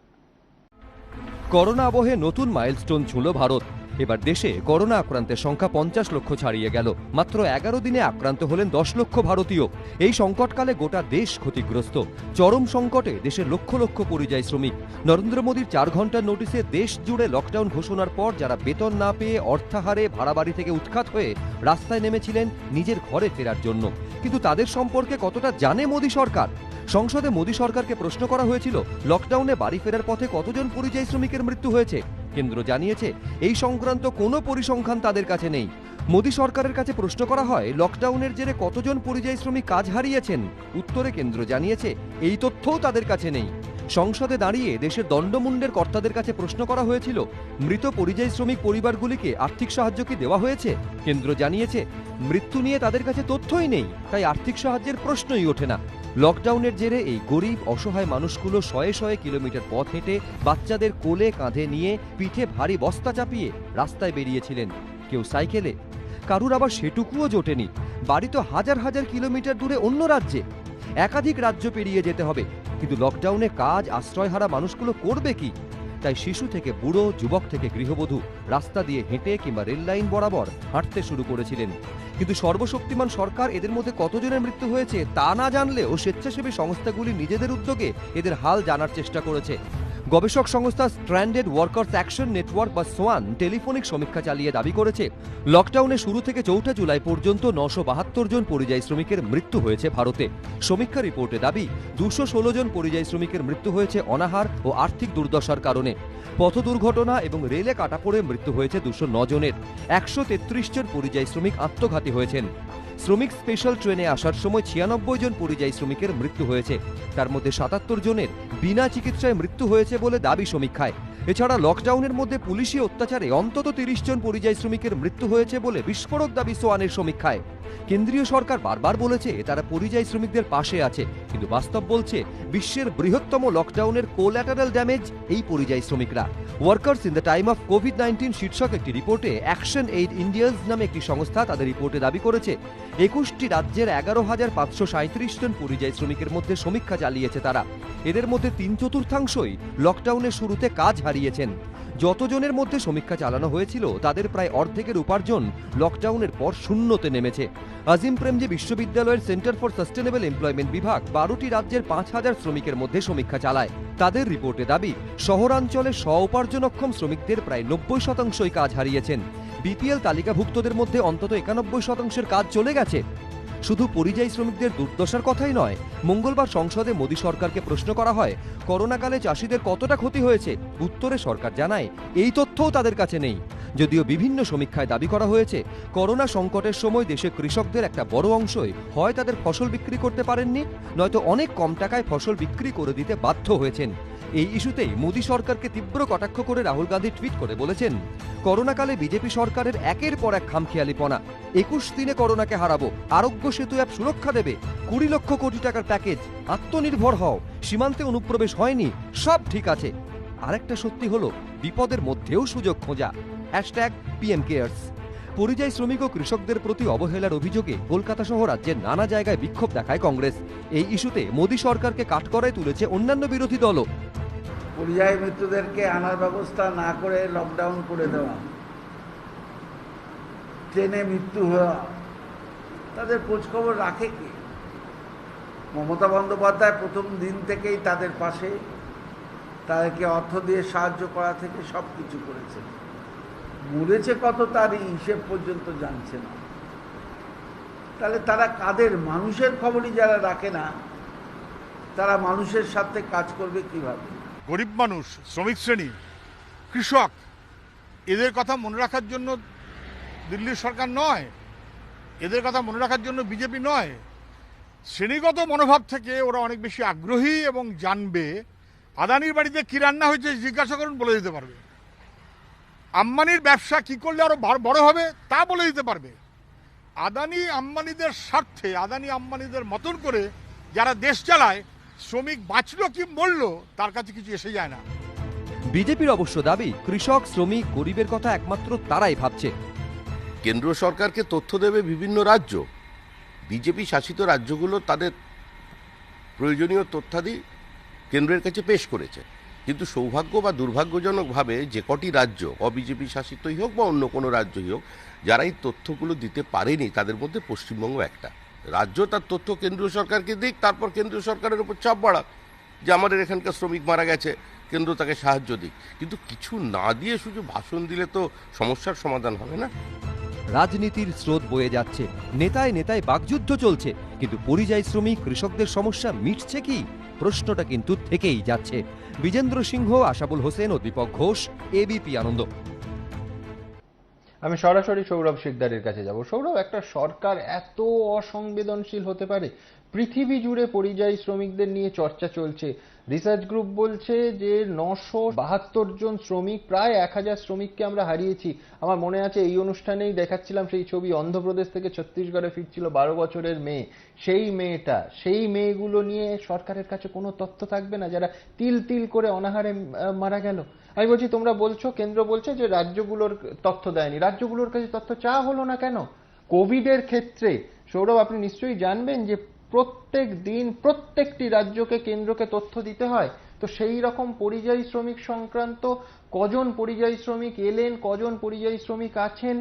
করোনা আবহে নতুন মাইলস্টোন ছুঁল ভারত। এবার দেশে করোনা আক্রান্তের সংখ্যা 50 লক্ষ ছাড়িয়ে গেল। মাত্র 11 দিনে আক্রান্ত হলেন 10 লক্ষ ভারতীয়। এই সংকটকালে গোটা দেশ ক্ষতিগ্রস্ত। চরম সংকটে দেশের লক্ষ লক্ষ পরিযায়ী শ্রমিক। নরেন্দ্র মোদীর 4 ঘন্টার নোটিশে দেশ জুড়ে লকডাউন ঘোষণার পর যারা বেতন না পেয়ে অর্থাহারে ভাড়া বাড়ি থেকে উৎখাত হয়ে রাস্তায় নেমেছিলেন নিজের ঘরে ফেরার জন্য। কিন্তু তাদের সম্পর্কে কতটা জানে মোদী সরকার? সংসদে মোদী সরকারকে প্রশ্ন করা হয়েছিল, লকডাউনে বাড়ি ফেরার পথে কতজন পরিযায়ী শ্রমিকের মৃত্যু হয়েছে। কেন্দ্র জানিয়েছে এই সংক্রান্ত কোনো পরিসংখ্যান তাদের কাছে নেই। মোদী সরকারের কাছে প্রশ্ন করা হয়, লকডাউনের জেরে কতজন পরিযায়ী শ্রমিক কাজ হারিয়েছেন। উত্তরে কেন্দ্র জানিয়েছে এই তথ্যও তাদের কাছে নেই। সংসদে দাঁড়িয়ে দেশের দণ্ডমুণ্ডের কর্তাদের কাছে প্রশ্ন করা হয়েছিল, মৃত পরিযায়ী শ্রমিক পরিবারগুলিকে আর্থিক সাহায্য কি দেওয়া হয়েছে। কেন্দ্র জানিয়েছে মৃত্যু নিয়ে তাদের কাছে তথ্যই নেই, তাই আর্থিক সাহায্যের প্রশ্নই ওঠে না। লকডাউনের জেরে এই গরিব অসহায় মানুষগুলো শয়ে শয়ে কিলোমিটার পথ হেঁটে বাচ্চাদের কোলে কাঁধে নিয়ে পিঠে ভারী বস্তা চাপিয়ে রাস্তায় বেরিয়েছিলেন। কেউ সাইকেলে, কারুর আবার সেটুকুও জোটেনি। বাড়ি তো হাজার হাজার কিলোমিটার দূরে অন্য রাজ্যে। একাধিক রাজ্য পেরিয়ে যেতে হবে। কিন্তু লকডাউনে কাজ আশ্রয়হারা মানুষগুলো করবে কি? তাই শিশু থেকে বুড়ো, যুবক থেকে গৃহবধূ রাস্তা দিয়ে হেঁটে কিংবা রেল লাইন বরাবর হাঁটতে শুরু করেছিলেন। কিন্তু সর্বশক্তিমান সরকার এদের মধ্যে কতজনের মৃত্যু হয়েছে তা না জানলেও স্বেচ্ছাসেবী সংস্থাগুলি নিজেদের উদ্যোগে এদের হাল জানার চেষ্টা করেছে। গবেষক সংস্থা স্ট্র্যান্ডেড ওয়ার্কার্স অ্যাকশন নেটওয়ার্ক বা সোয়ান টেলিফোনিক সমীক্ষা চালিয়ে দাবি করেছে, লকডাউনের শুরু থেকে 4 জুলাই পর্যন্ত 972 জন পরিযায়ী শ্রমিকের মৃত্যু হয়েছে ভারতে। সমীক্ষা রিপোর্টে দাবি 216 জন পরিযায়ী শ্রমিকের মৃত্যু হয়েছে অনাহার ও আর্থিক দুর্দশার কারণে। পথ দুর্ঘটনা এবং রেলে কাটা পড়ে মৃত্যু হয়েছে 209 জনের। 133 জন পরিযায়ী শ্রমিক আত্মঘাতী হয়েছেন। শ্রমিক স্পেশাল ট্রেনে আসার সময় 96 জন পরিযায়ী শ্রমিকের মৃত্যু হয়েছে। তার মধ্যে 77 জনের বিনা চিকিৎসায় মৃত্যু হয়েছে বলে দাবি সমীক্ষায়। এছাড়া লকডাউনের মধ্যে পুলিশি অত্যাচারে অন্তত 30 জন পরিযায়ী শ্রমিকের মৃত্যু হয়েছে বলে বিস্ফোরক দাবি সোয়ানের সমীক্ষায়। কেন্দ্রীয় সরকার বারবার বলেছে তারা পরিযায়ী শ্রমিকদের পাশে আছে, কিন্তু বাস্তব বলছে বিশ্বের বৃহত্তম লকডাউনের কোল্যাটারাল ড্যামেজ এই পরিযায়ী শ্রমিকরা। Workers in the time of COVID-19 শীর্ষক একটি রিপোর্টে অ্যাকশন এইড ইন্ডিয়াস নামে একটি সংস্থা তাদের রিপোর্টে দাবি করেছে 21টি রাজ্যের 11,537 জন পরিযায়ী শ্রমিকের মধ্যে সমীক্ষা চালিয়েছে তারা। এদের মধ্যে 3/4 লকডাউনের শুরুতে কাজ হারিয়েছেন। যতজনের মধ্যে সমীক্ষা চালানো হয়েছিল তাদের প্রায় অর্ধেকের উপার্জন লকডাউনের পর শূন্যতে নেমেছে। আজিম প্রেমজি বিশ্ববিদ্যালয়ের সেন্টার ফর সাস্টেনেবল এমপ্লয়মেন্ট বিভাগ 12টি রাজ্যের 5000 শ্রমিকের মধ্যে সমীক্ষা চালায়। তাদের রিপোর্টে দাবি শহরাঞ্চলে স্ব-উপার্জনক্ষম শ্রমিকদের প্রায় 90% কাজ হারিয়েছেন। বিপিএল তালিকাভুক্তদের মধ্যে অন্তত 91% কাজ চলে গেছে। শুধু পরিযায়ী শ্রমিকদের দুর্দশার কথাই নয়, মঙ্গলবার সংসদে মোদী সরকারকে প্রশ্ন করা হয়, করোনাকালে চাষিদের কতটা ক্ষতি হয়েছে। উত্তরে সরকার জানায় এই তথ্যও তাদের কাছে নেই। যদিও বিভিন্ন সমীক্ষায় দাবি করা হয়েছে, করোনা সংকটের সময় দেশের কৃষকদের একটা বড় অংশই হয় তাদের ফসল বিক্রি করতে পারেননি, নয়তো অনেক কম টাকায় ফসল বিক্রি করে দিতে বাধ্য হয়েছেন। এই ইস্যুতেই মোদী সরকারকে তীব্র কটাক্ষ করে রাহুল গান্ধী টুইট করে বলেছেন, করোনাকালে বিজেপি সরকারের একের পর এক খামখেয়ালিপনা। 21 দিনে করোনাকে হারাবো, আরোগ্য সেতু অ্যাপ সুরক্ষা দেবে, 20 লক্ষ কোটি টাকার প্যাকেজ, আত্মনির্ভর হও, সীমান্তে অনুপ্রবেশ হয়নি, সব ঠিক আছে। আরেকটা সত্যি হলো বিপদের মধ্যেও সুযোগ খোঁজা। #PM Cares। পরিযায়ী শ্রমিক ও কৃষকদের প্রতি অবহেলার অভিযোগে কলকাতা সহ রাজ্যের নানা জায়গায় বিক্ষোভ দেখায় কংগ্রেস। এই ইস্যুতে মোদী সরকারকে কাঠগড়ায় তুলেছে অন্যান্য বিরোধী দলও। পরিযায়ী মৃত্যুদেরকে আনার ব্যবস্থা না করে লকডাউন করে দেওয়া, ট্রেনে মৃত্যু হওয়া, তাদের খোঁজখবর রাখে কি? মমতা বন্দ্যোপাধ্যায় প্রথম দিন থেকেই তাদের পাশে, তাদেরকে অর্থ দিয়ে সাহায্য করা থেকে সব কিছু করেছেন। মরেছে কত তার হিসেব পর্যন্ত জানছে না। তাহলে তারা কাদের? মানুষের খবরই যারা রাখে না, তারা মানুষের সাথে কাজ করবে কিভাবে? গরিব মানুষ, শ্রমিক শ্রেণী, কৃষক, এদের কথা মনে রাখার জন্য দিল্লির সরকার নয়, এদের কথা মনে রাখার জন্য বিজেপি নয়। শ্রেণীগত মনোভাব থেকে ওরা অনেক বেশি আগ্রহী এবং জানবে। আদানির বাড়িতে কি রান্না হয়েছে জিজ্ঞাসা করুন, বলে দিতে পারবে। আম্বানির ব্যবসা কি করলে আরো বড় হবে তা বলে দিতে পারবে। আদানি আম্বানিদের স্বার্থে, আদানি আম্বানিদের মতন করে যারা দেশ চালায়, শ্রমিক বাঁচলো কি মরলো তার কাছে কিছু এসে যায় না। বিজেপির অবশ্য দাবি, কৃষক, শ্রমিক, গরিবের কথা একমাত্র তারাই ভাবছে। কেন্দ্র সরকারকে তথ্য দেবে বিভিন্ন রাজ্য, বিজেপি শাসিত রাজ্যগুলো তাদের প্রয়োজনীয় তথ্যাদি কেন্দ্রের কাছে পেশ করেছে। কিন্তু সৌভাগ্য বা দুর্ভাগ্যজনকভাবে যে কটি রাজ্য, অবিজেপি শাসিতই হোক বা অন্য কোনো রাজ্যই হোক, যারা এই তথ্যগুলো দিতে পারেনি, তাদের মধ্যে পশ্চিমবঙ্গ একটা। রাজ্য তার তথ্য কেন্দ্রীয় সরকারকে দিক, তারপর কেন্দ্রীয় সরকারের উপর চাপ বাড়াক যে আমাদের এখানকার শ্রমিক মারা গেছে, কেন্দ্র তাকে সাহায্য দিক। কিন্তু কিছু না দিয়ে শুধু ভাষণ দিলে তো সমস্যার সমাধান হবে না। রাজনীতির স্রোত বয়ে যাচ্ছে, নেতায় নেতায় বাকযুদ্ধ চলছে, কিন্তু পরিযায়ী শ্রমিক, কৃষকদের সমস্যা মিটছে কি? প্রশ্নটা কিন্তু থেকেই যাচ্ছে। বিজেন্দ্র সিংহ, আশাবুল হোসেন ও দীপক ঘোষ, এবিপি আনন্দ। আমি সরাসরি সৌরভ শিকদারের কাছে যাব। সৌরভ, একটা সরকার এত অসংবেদনশীল হতে পারে? পৃথিবী জুড়ে পরিযায়ী শ্রমিকদের নিয়ে চর্চা চলছে। রিসার্চ গ্রুপ বলছে যে 972 জন শ্রমিক, প্রায় 1000 শ্রমিককে আমরা হারিয়েছি। আমার মনে আছে এই অনুষ্ঠানেই দেখাচ্ছিলাম সেই ছবি, অন্ধ্রপ্রদেশ থেকে ছত্তিশগড়ে ফিরছিল 12 বছরের মেয়ে। সেই মেয়েগুলো নিয়ে সরকারের কাছে কোনো তথ্য থাকবে না, যারা তিল তিল করে অনাহারে মারা গেল। আমি বলছি, তোমরা বলছো, কেন্দ্র বলছে যে রাজ্যগুলোর তথ্য দেয়নি, রাজ্যগুলোর কাছে তথ্য চাওয়া হলো না কেন? কোভিডের ক্ষেত্রে সৌরভ, আপনি নিশ্চয়ই জানবেন যে প্রত্যেক দিন প্রত্যেকটি রাজ্যকে কেন্দ্রকে তথ্য দিতে হয়। তো সেই রকম পরিযায়ী শ্রমিক সংক্রান্ত কজন পরিযায়ী শ্রমিক এলেন, কজন পরিযায়ী শ্রমিক আছেন,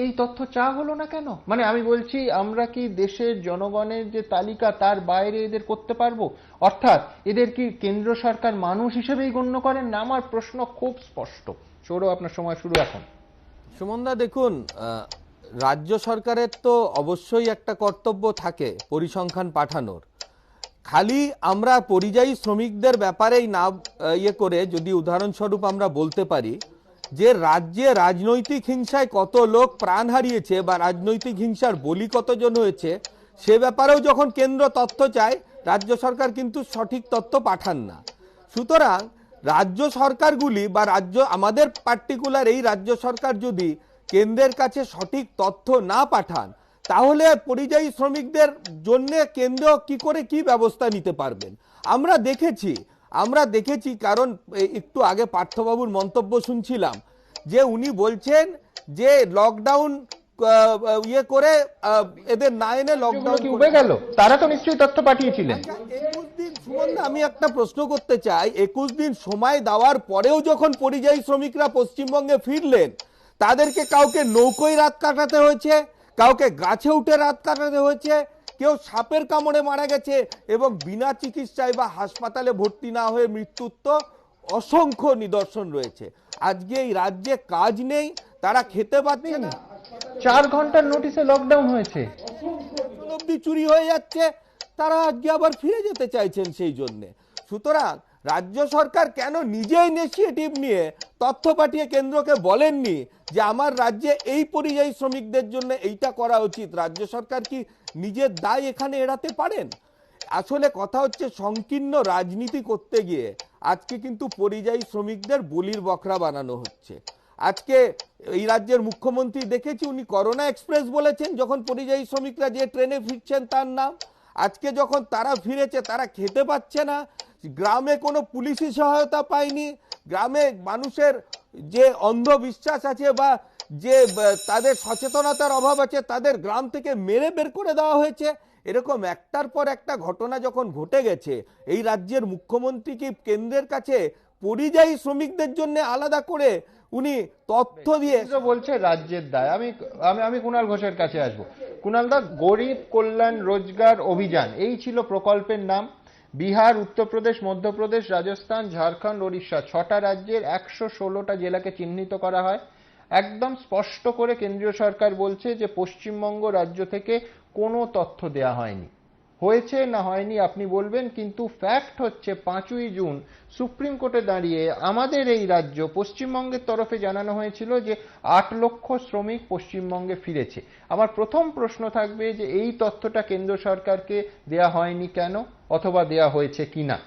এই তথ্য চাওয়া হলো না কেন? মানে আমি বলছি, আমরা কি দেশের জনগণের যে তালিকা তার বাইরে এদের করতে পারবো? অর্থাৎ এদের কি কেন্দ্র সরকার মানুষ হিসেবেই গণ্য করেন না? আমার প্রশ্ন খুব স্পষ্ট। সৌরভ, আপনার সময় শুরু এখন। সুমনদা, দেখুন, রাজ্য সরকারের তো অবশ্যই একটা কর্তব্য থাকে পরিসংখ্যান পাঠানোর। খালি আমরা পরিযায়ী শ্রমিকদের ব্যাপারেই না করে যদি উদাহরণস্বরূপ আমরা বলতে পারি যে রাজ্যে রাজনৈতিক হিংসায় কত লোক প্রাণ হারিয়েছে বা রাজনৈতিক হিংসার বলি কতজন হয়েছে, সে ব্যাপারেও যখন কেন্দ্র তথ্য চায়, রাজ্য সরকার কিন্তু সঠিক তথ্য পাঠান না। সুতরাং রাজ্য সরকারগুলি বা আমাদের পার্টিকুলার এই রাজ্য সরকার যদি কেন্দ্রের কাছে সঠিক তথ্য না পাঠান, তাহলে পরিযায়ী শ্রমিকদের জন্য কেন্দ্র কি করে কি ব্যবস্থা নিতে পারবেন? আমরা দেখেছি, কারণ একটু আগে পার্থবাবুর মন্তব্য শুনছিলাম যে উনি বলছেন যে লকডাউন করে এদের না এনে লকডাউন উবে গেল, তারা তো নিশ্চয়ই তথ্য পাঠিয়েছিলেন। 21 দিন, সুমনদা, আমি একটা প্রশ্ন করতে চাই, 21 দিন সময় দেওয়ার পরেও যখন পরিযায়ী শ্রমিকরা পশ্চিমবঙ্গে ফিরলেন, তাদেরকে কাউকে নৌকোয় রাত কাটাতে হয়েছে, কাউকে গাছে উঠে রাত কাটাতে হয়েছে, কেউ সাপের কামড়ে মারা গেছে এবং বিনা চিকিৎসায় বা হাসপাতালে ভর্তি না হয়ে মৃত্যুর তো অসংখ্য নিদর্শন রয়েছে। আজকে এই রাজ্যে কাজ নেই, তারা খেতে পাচ্ছে না, 4 ঘন্টার নোটিশে লকডাউন হয়েছে, অবধি চুরি হয়ে যাচ্ছে, তারা আজকে আবার ফিরে যেতে চাইছেন সেই জন্যে। সুতরাং রাজ্য সরকার কেন নিজে ইনিশিয়েটিভ নিয়ে তথ্য পাঠিয়ে কেন্দ্রকে বলেননি যে আমার রাজ্যে এই পরিযায়ী শ্রমিকদের জন্য এইটা করা উচিত? রাজ্য সরকার কি নিজের দায় এখানে এড়াতে পারেন? আসলে কথা হচ্ছে, সংকীর্ণ রাজনীতি করতে গিয়ে আজকে কিন্তু পরিযায়ী শ্রমিকদের বলির বকরা বানানো হচ্ছে। আজকে এই রাজ্যের মুখ্যমন্ত্রী দেখেছি, উনি করোনা এক্সপ্রেস বলেছেন যখন পরিযায়ী শ্রমিকরা যে ট্রেনে ফিরছেন তার নাম। আজকে যখন তারা ফিরেছে, তারা খেতে পাচ্ছে না, গ্রামে কোনো পুলিশি সহায়তা পায়নি, গ্রামে মানুষের যে অন্ধবিশ্বাস আছে বা যে তাদের সচেতনতার অভাব আছে তাদের গ্রাম থেকে মেরে বের করে দেওয়া হয়েছে। এরকম একটার পর একটা ঘটনা যখন ঘটে গেছে, এই রাজ্যের মুখ্যমন্ত্রী কি কেন্দ্রের কাছে পরিযায়ী শ্রমিকদের জন্য আলাদা করে উনি তথ্য দিয়ে বলছে রাজ্যের দায়? আমি কুণাল ঘোষের কাছে আসবো। কুণাল দা, গরিব কল্যাণ রোজগার অভিযান এই ছিল প্রকল্পের নাম। বিহার, উত্তরপ্রদেশ, মধ্যপ্রদেশ, রাজস্থান, ঝাড়খণ্ড, ওড়িশা 6টা রাজ্যের 116টা জেলাকে চিহ্নিত করা হয়। একদম স্পষ্ট করে কেন্দ্রীয় সরকার বলছে যে পশ্চিমবঙ্গ রাজ্য থেকে কোনো তথ্য দেয়া হয়নি। হয়েছে না হয়নি আপনি বলবেন, কিন্তু ফ্যাক্ট হচ্ছে 5ই জুন সুপ্রিম কোর্টে দাঁড়িয়ে আমাদের এই রাজ্য পশ্চিমবঙ্গের তরফে জানানো হয়েছিল যে 8 লক্ষ শ্রমিক পশ্চিমবঙ্গে ফিরেছে। আমার প্রথম প্রশ্ন থাকবে যে এই তথ্যটা কেন্দ্র সরকারকে দেয়া হয়নি কেন, অথবা দেয়া হয়েছে কিনা।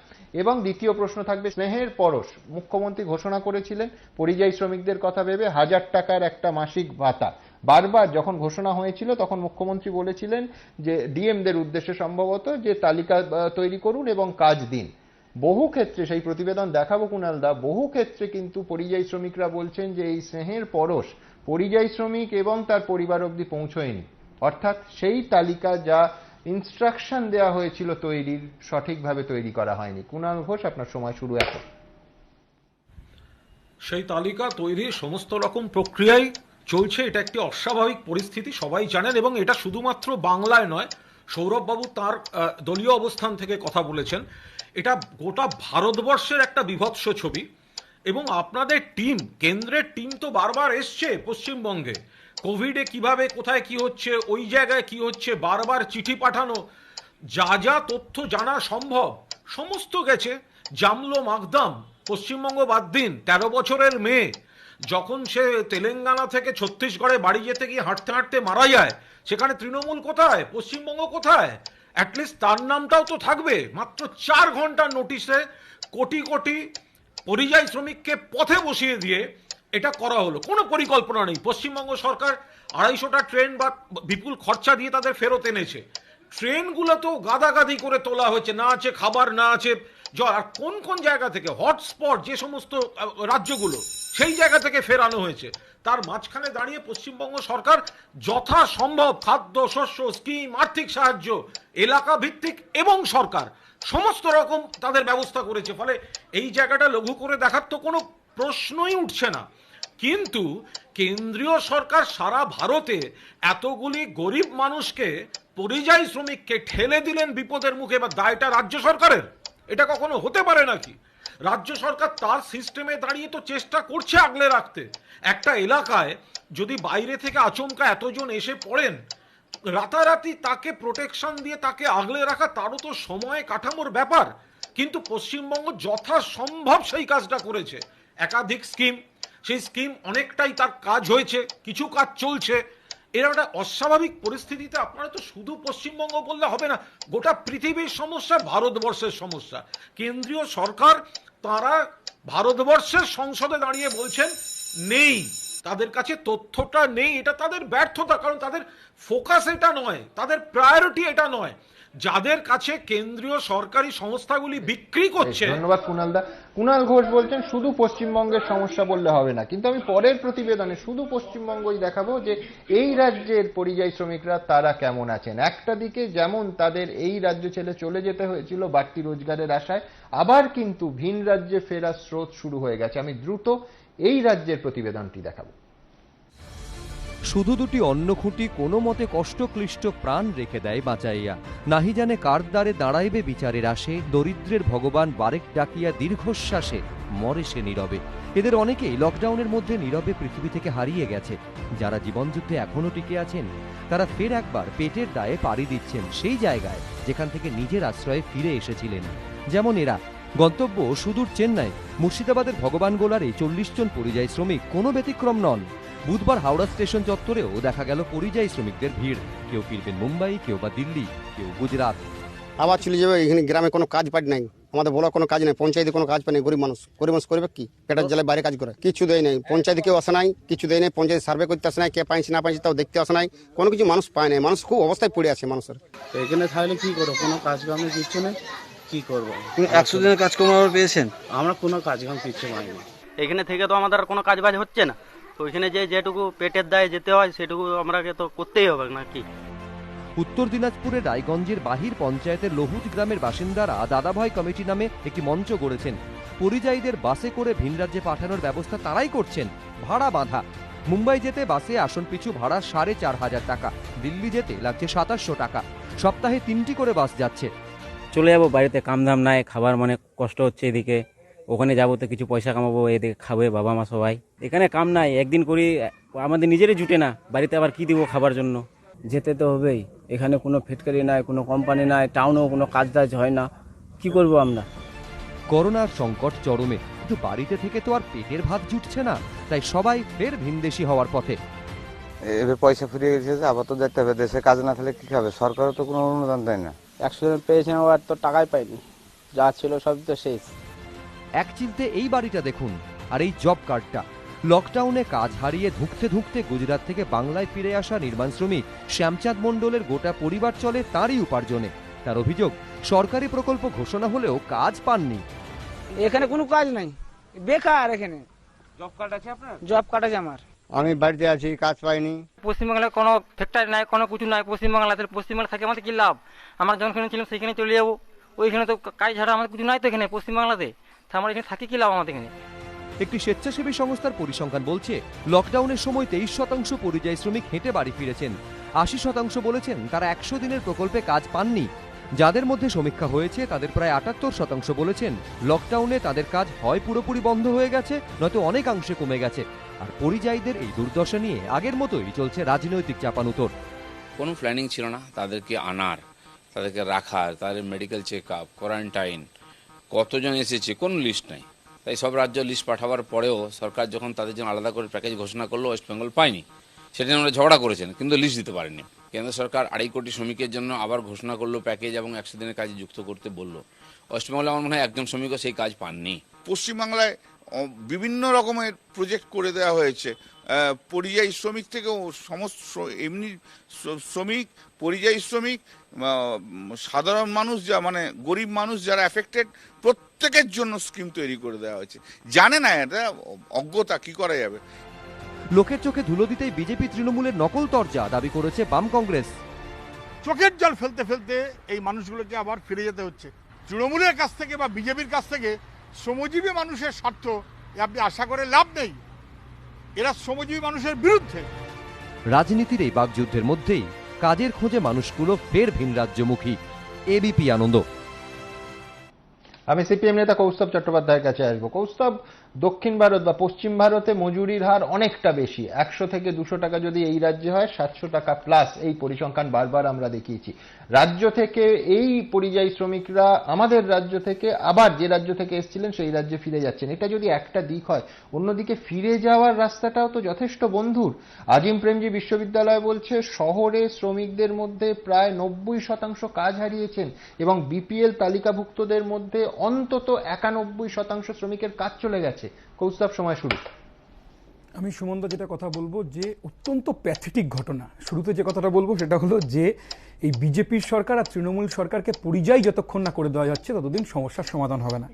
এবং দ্বিতীয় প্রশ্ন থাকবে স্নেহের পরশ। মুখ্যমন্ত্রী ঘোষণা করেছিলেন পরিযায়ী শ্রমিকদের কথা ভেবে 1000 টাকার একটা মাসিক ভাতা। বারবার যখন ঘোষণা হয়েছিল তখন মুখ্যমন্ত্রী বলেছিলেন যে ডিএমদের উদ্দেশ্যে সম্ভবত যে তালিকা তৈরি করুন এবং কাজ দিন। বহু ক্ষেত্রে সেই প্রতিবেদন দেখাবো কুণাল দা, বহু ক্ষেত্রে কিন্তু পরিযায়ী শ্রমিকরা বলছেন যে এই স্নেহের পরশ পরিযায়ী শ্রমিক এবং তার পরিবার অবধি পৌঁছয়নি। অর্থাৎ সেই তালিকা যা ইনস্ট্রাকশন দেওয়া হয়েছিল তৈরির, সঠিকভাবে তৈরি করা হয়নি। কুণাল ঘোষ, আপনার সময় শুরু এখন। সেই তালিকা তৈরির সমস্ত রকম প্রক্রিয়াই চলছে। এটা একটি অস্বাভাবিক পরিস্থিতি, সবাই জানেন, এবং এটা শুধুমাত্র বাংলায় নয়। সৌরভ বাবু তার দলীয় অবস্থান থেকে কথা বলেছেন। এটা গোটা ভারতবর্ষের একটা বিভৎস ছবি। এবং আপনাদের টিম, কেন্দ্রের টিম তো বারবার এসছে পশ্চিমবঙ্গে, কোভিডে কিভাবে কোথায় কি হচ্ছে, ওই জায়গায় কি হচ্ছে, বারবার চিঠি পাঠানো, যা যা তথ্য জানা সম্ভব সমস্ত গেছে। জামলো মাকদাম, পশ্চিমবঙ্গ বাদ দিন, 13 বছরের মেয়ে যখন সে তেলেঙ্গানা থেকে ছত্তিশগড়ে বাড়ি যেতে গিয়ে হাঁটতে হাঁটতে মারা যায়, সেখানে তৃণমূল কোথায়, পশ্চিমবঙ্গ কোথায়? অ্যাটলিস্ট তার নামটাও তো থাকবে। মাত্র 4 ঘন্টার নোটিশে কোটি কোটি পরিযায়ী শ্রমিককে পথে বসিয়ে দিয়ে এটা করা হলো। কোনো পরিকল্পনা নেই। পশ্চিমবঙ্গ সরকার 250টা ট্রেন বা বিপুল খরচা দিয়ে তাদের ফেরত এনেছে। ট্রেনগুলো তো গাদাগাদি করে তোলা হয়েছে, না আছে খাবার, না আছে জল। আর কোন কোন জায়গা থেকে হটস্পট যে সমস্ত রাজ্যগুলো, সেই জায়গা থেকে ফেরানো হয়েছে। তার মাঝখানে দাঁড়িয়ে পশ্চিমবঙ্গ সরকার যথাসম্ভব খাদ্য, শস্য, স্কিম, আর্থিক সাহায্য, এলাকা ভিত্তিক এবং সরকার সমস্ত রকম তাদের ব্যবস্থা করেছে। ফলে এই জায়গাটা লঘু করে দেখার তো কোনো প্রশ্নই উঠছে না। কিন্তু কেন্দ্রীয় সরকার সারা ভারতে এতগুলি গরিব মানুষকে, পরিযায়ী শ্রমিককে ঠেলে দিলেন বিপদের মুখে। বা দায়টা রাজ্য সরকারের? এটা কখনো হতে পারে নাকি? রাজ্য সরকার তার সিস্টেমে দাঁড়িয়ে তো চেষ্টা করছে আগলে রাখতে। একটা এলাকায় যদি বাইরে থেকে আচমকা এতজন এসে পড়েন, রাতারাতি তাকে প্রোটেকশন দিয়ে তাকে আগলে রাখা, তারও তো সময় কাঠামোর ব্যাপার। কিন্তু পশ্চিমবঙ্গ যথাসম্ভব সেই কাজটা করেছে। একাধিক স্কিম, সেই স্কিম অনেকটাই তার কাজ হয়েছে, কিছু কাজ চলছে। এরকম একটা অস্বাভাবিক পরিস্থিতিতে আপনারা তো শুধু পশ্চিমবঙ্গ বললে হবে না, গোটা পৃথিবীর সমস্যা, ভারতবর্ষের সমস্যা। কেন্দ্রীয় সরকার তারা ভারতবর্ষের সংসদে দাঁড়িয়ে বলছেন নেই, তাদের কাছে তথ্যটা নেই। এটা তাদের ব্যর্থতা, কারণ তাদের ফোকাস এটা নয়, তাদের প্রায়োরিটি এটা নয়। যাদের কাছে কেন্দ্রীয় সরকারি সংস্থাগুলি বিক্রি করছে। ধন্যবাদ কুণাল দা। কুণাল ঘোষ বলছেন শুধু পশ্চিমবঙ্গের সমস্যা বললে হবে না, কিন্তু আমি পরের প্রতিবেদনে শুধু পশ্চিমবঙ্গই দেখাবো যে এই রাজ্যের পরিযায়ী শ্রমিকরা তারা কেমন আছেন। একটা দিকে যেমন তাদের এই রাজ্য ছেড়ে চলে যেতে হয়েছিল বাড়তি রোজগারের আশায়, আবার কিন্তু ভিন রাজ্যে ফেরার স্রোত শুরু হয়ে গেছে। আমি দ্রুত এই রাজ্যের প্রতিবেদনটি দেখাবো। শুধু দুটি অন্ন খুঁটি কোনো মতে কষ্ট ক্লিষ্ট প্রাণ রেখে দেয় বাঁচাইয়া, নাহি জানে কার দ্বারে দাঁড়াইবে বিচারের আসে, দরিদ্রের ভগবান বারেক ডাকিয়া দীর্ঘশ্বাসে মরে সে নীরবে। এদের অনেকেই লকডাউনের মধ্যে নীরবে পৃথিবী থেকে হারিয়ে গেছে। যারা জীবনযুদ্ধে এখনো টিকে আছেন, তারা ফের একবার পেটের দায়ে পাড়ি দিচ্ছেন সেই জায়গায় যেখান থেকে নিজের আশ্রয়ে ফিরে এসেছিলেন। যেমন এরা। গন্তব্য সুদূর চেন্নাই। মুর্শিদাবাদের ভগবানগোলার এই 40 জন পরিযায়ী শ্রমিক কোনো ব্যতিক্রম নন। বুধবার হাওড়া স্টেশন চত্বরেও দেখা গেল পরিযায়ী শ্রমিকদের ভিড়। কেউ ফিরবেন মুম্বাই, কেউ বা দিল্লি, কেউ গুজরাট। আবার চলে যাবে। এখানে গ্রামে কোনো কাজ পাই নাই, আমাদের বলা কোনো কাজ নেই, পঞ্চায়েতে কোনো কাজ পাই নাই। গরিব মানুষ করবে কি? পেটের জ্বালায় বাইরে কাজ করে, কিছু দেয় নাই। পঞ্চায়েতে কেউ আসে নাই, কিছু দেয় নাই। পঞ্চায়েত সার্ভে করতে আসে নাই, কে পাইছে না পাইছে তাও দেখতে আসে নাই। কোনো কিছু মানুষ পায় নাই। মানুষ খুব অবস্থায় পড়ে আছে মানুষের। এখানে থাকলে কি করবো? কোনো কাজ কামে কিছু নেই, কি করবো? 100 দিনের কাজকর্ম পেয়েছেন? আমরা কোনো কাজ কাম কিছু পাইনি। এখানে থেকে তো আমাদের কোনো কাজ বাজ হচ্ছে না। তো ওইখানে যেটুকু পেটের দায়ে যেতে হয় সেটুকু আমরাকে তো করতেই হবে নাকি। উত্তর দিনাজপুরের রায়গঞ্জের বাহির পঞ্চায়েতের লহুজ গ্রামের বাসিন্দারা দাদাভাই কমিটি নামে একটি মঞ্চ গড়েছেন। পরিযায়ীদের বাসে করে ভিন রাজ্যে পাঠানোর ব্যবস্থা তারাই করছেন, ভাড়া বাঁধা। মুম্বাই যেতে বাসে আসন পিছু ভাড়া 4,500 টাকা, দিল্লি যেতে লাগছে 2700 টাকা। সপ্তাহে 3টি করে বাস যাচ্ছে। চলে যাবো, বাড়িতে কামধাম নাই, খাবার মানে কষ্ট হচ্ছে এদিকে, ওখানে যাবো তো কিছু পয়সা কামাবো, এদিকে খাবে বাবা মা সবাই। এখানে কাম নাই, একদিন করি আমাদের নিজেরই জুটে না, বাড়িতে আবার কি দিব খাবার জন্য। যেতে তো হবেই, এখানে কোনো ফ্যাক্টরি নাই, কোনো কোম্পানি নাই, টাউনেও কোনো কাজ টাজ হয় না, কি করব আমরা। করোনার সংকট চরমে, কিন্তু বাড়িতে থেকে তো আর পেটের ভাত জুটছে না, তাই সবাই ফের ভিনদেশি হওয়ার পথে। এবার পয়সা ফুরিয়ে গেছে, আবার তো যেতে হবে, দেশে কাজ না থাকলে কি খাবে, সরকারও তো কোনো অনুদান দেয় না। 100 জন পেয়েছেন, আবার তো টাকাই পাইনি, যা ছিল সব তো শেষ। এক চিলতে এই বাড়িটা দেখুন, আর এই জব কার্ডটা। লকডাউনে কাজ হারিয়ে ধুঁকতে ধুঁকতে গুজরাট থেকে বাংলায় ফিরে আসা নির্মাণ শ্রমিক শ্যামচাঁদ মণ্ডলের গোটা পরিবার চলে তারই উপার্জনে। তার অভিযোগ, সরকারি প্রকল্প ঘোষণা হলেও কাজ পাননি। এখানে কোনো কাজ নাই, বেকার। এখানে জব কার্ড আছে আপনার? জব কার্ড আছে আমার। আমি বাড়িতে আছি, কাজ পাইনি। পশ্চিমবাংলায় কোনো ফ্যাক্টরি নাই, কোনো কিছু নাই পশ্চিমবাংলাতে। পশ্চিমবাংলা থাকে আমাদের কি লাভ? আমরা যখন ছিলাম সেখানে চলে যাবো, ওইখানে তো কাজ ছাড়া আমাদের কিছু নাই তো এখানে পশ্চিমবাংলাতে, তা আমরা এখানে থাকি কি লাভ আমাদের এখানে? একটি স্বেচ্ছাসেবী সংস্থার পরিসংখ্যান বলছে, লকডাউনের সময় 23% পরিযায়ী শ্রমিক হেঁটে বাড়ি ফিরেছেন। 80% বলেছেন তারা 100 দিনের প্রকল্পে কাজ পাননি। যাদের মধ্যে সমীক্ষা হয়েছে তাদের প্রায় 78% বলেছেন লকডাউনে তাদের কাজ হয় পুরোপুরি বন্ধ হয়ে গেছে, নয়তো অনেকাংশে কমে গেছে। আর পরিযায়ীদের এই দুর্দশা নিয়ে আগের মতোই চলছে রাজনৈতিক চাপানুতর। কোনো প্ল্যানিং ছিল না তাদেরকে আনার, তাদেরকে রাখার, তাদের মেডিকেল চেক আপ, কোয়ারেন্টাইন, কতজন এসেছে কোনো লিস্ট নাই। তাই সব রাজ্য লিস্ট পাঠাবার পরেও সরকার যখন তাদের জন্য আলাদা করে প্যাকেজ ঘোষণা করলো, ওয়েস্ট বেঙ্গল পায়নি। সেটা নিয়ে আমরা ঝগড়া করেছেন, কিন্তু লিস্ট দিতে পারেনি। কেন্দ্র সরকার 2.5 কোটি শ্রমিকের জন্য আবার ঘোষণা করলো প্যাকেজ এবং 100 দিনের কাজে যুক্ত করতে বললো। ওয়েস্ট বেঙ্গলে আমার মনে হয় একজন শ্রমিকও সেই কাজ পাননি। পশ্চিমবাংলায় বিভিন্ন রকমের প্রজেক্ট করে দেওয়া হয়েছে, পরিযায়ী শ্রমিক থেকেও সমস্ত এমনি শ্রমিক, পরিযায়ী শ্রমিক, সাধারণ মানুষ, যা মানে গরিব মানুষ যারা অ্যাফেক্টেড, প্রত্যেকের জন্য স্কিম তৈরি করে দেওয়া হয়েছে। জানে না, এটা অজ্ঞতা, কি করা যাবে। লোকের চোখে ধুলো দিতেই বিজেপি তৃণমূলের নকল তরজা দাবি করেছে বাম কংগ্রেস। চোখের জল ফেলতে ফেলতে এই মানুষগুলোকে আবার ফিরে যেতে হচ্ছে। তৃণমূলের কাছ থেকে বা বিজেপির কাছ থেকে শ্রমজীবী মানুষের স্বার্থ আপনি আশা করে লাভ নেই, এরা শ্রমজীবী মানুষের বিরুদ্ধে। রাজনীতির এই বাকযুদ্ধের মধ্যেই কাজের খোঁজে মানুষগুলো ফের ভিন রাজ্যমুখী। এবিপি আনন্দ। আমি সিপিএম নেতা কৌস্তব চট্টোপাধ্যায়ের কাছে আসবো। কৌস্তব, দক্ষিণ ভারত বা পশ্চিম ভারতে মজুরির হার অনেকটা বেশি, 100 থেকে 200 টাকা যদি এই রাজ্যে হয়, 700 টাকা প্লাস, এই পরিসংখ্যান বারবার আমরা দেখিয়েছি। রাজ্য থেকে এই পরিযায়ী শ্রমিকরা আমাদের রাজ্য থেকে আবার যে রাজ্য থেকে এসেছিলেন সেই রাজ্যে ফিরে যাচ্ছেন। এটা যদি একটা দিক হয়, অন্যদিকে ফিরে যাওয়ার রাস্তাটাও তো যথেষ্ট বন্ধুর। আজিম প্রেমজি বিশ্ববিদ্যালয় বলছে শহরে শ্রমিকদের মধ্যে প্রায় 90% কাজ হারিয়েছেন এবং বিপিএল তালিকাভুক্তদের মধ্যে অন্তত 91% শ্রমিকের কাজ চলে গেছে। কৌস্তব, সময় শুরু। আমি সুমন্ত যেটা কথা বলবো যে অত্যন্ত প্যাথেটিক ঘটনা। শুরুতে যে কথাটা বলবো সেটা হলো যে এই বিজেপির সরকার আর তৃণমূল সরকারকে পরিযায়ী যতক্ষণ না করে দেওয়া যাচ্ছে ততদিন সমস্যার সমাধান হবে না।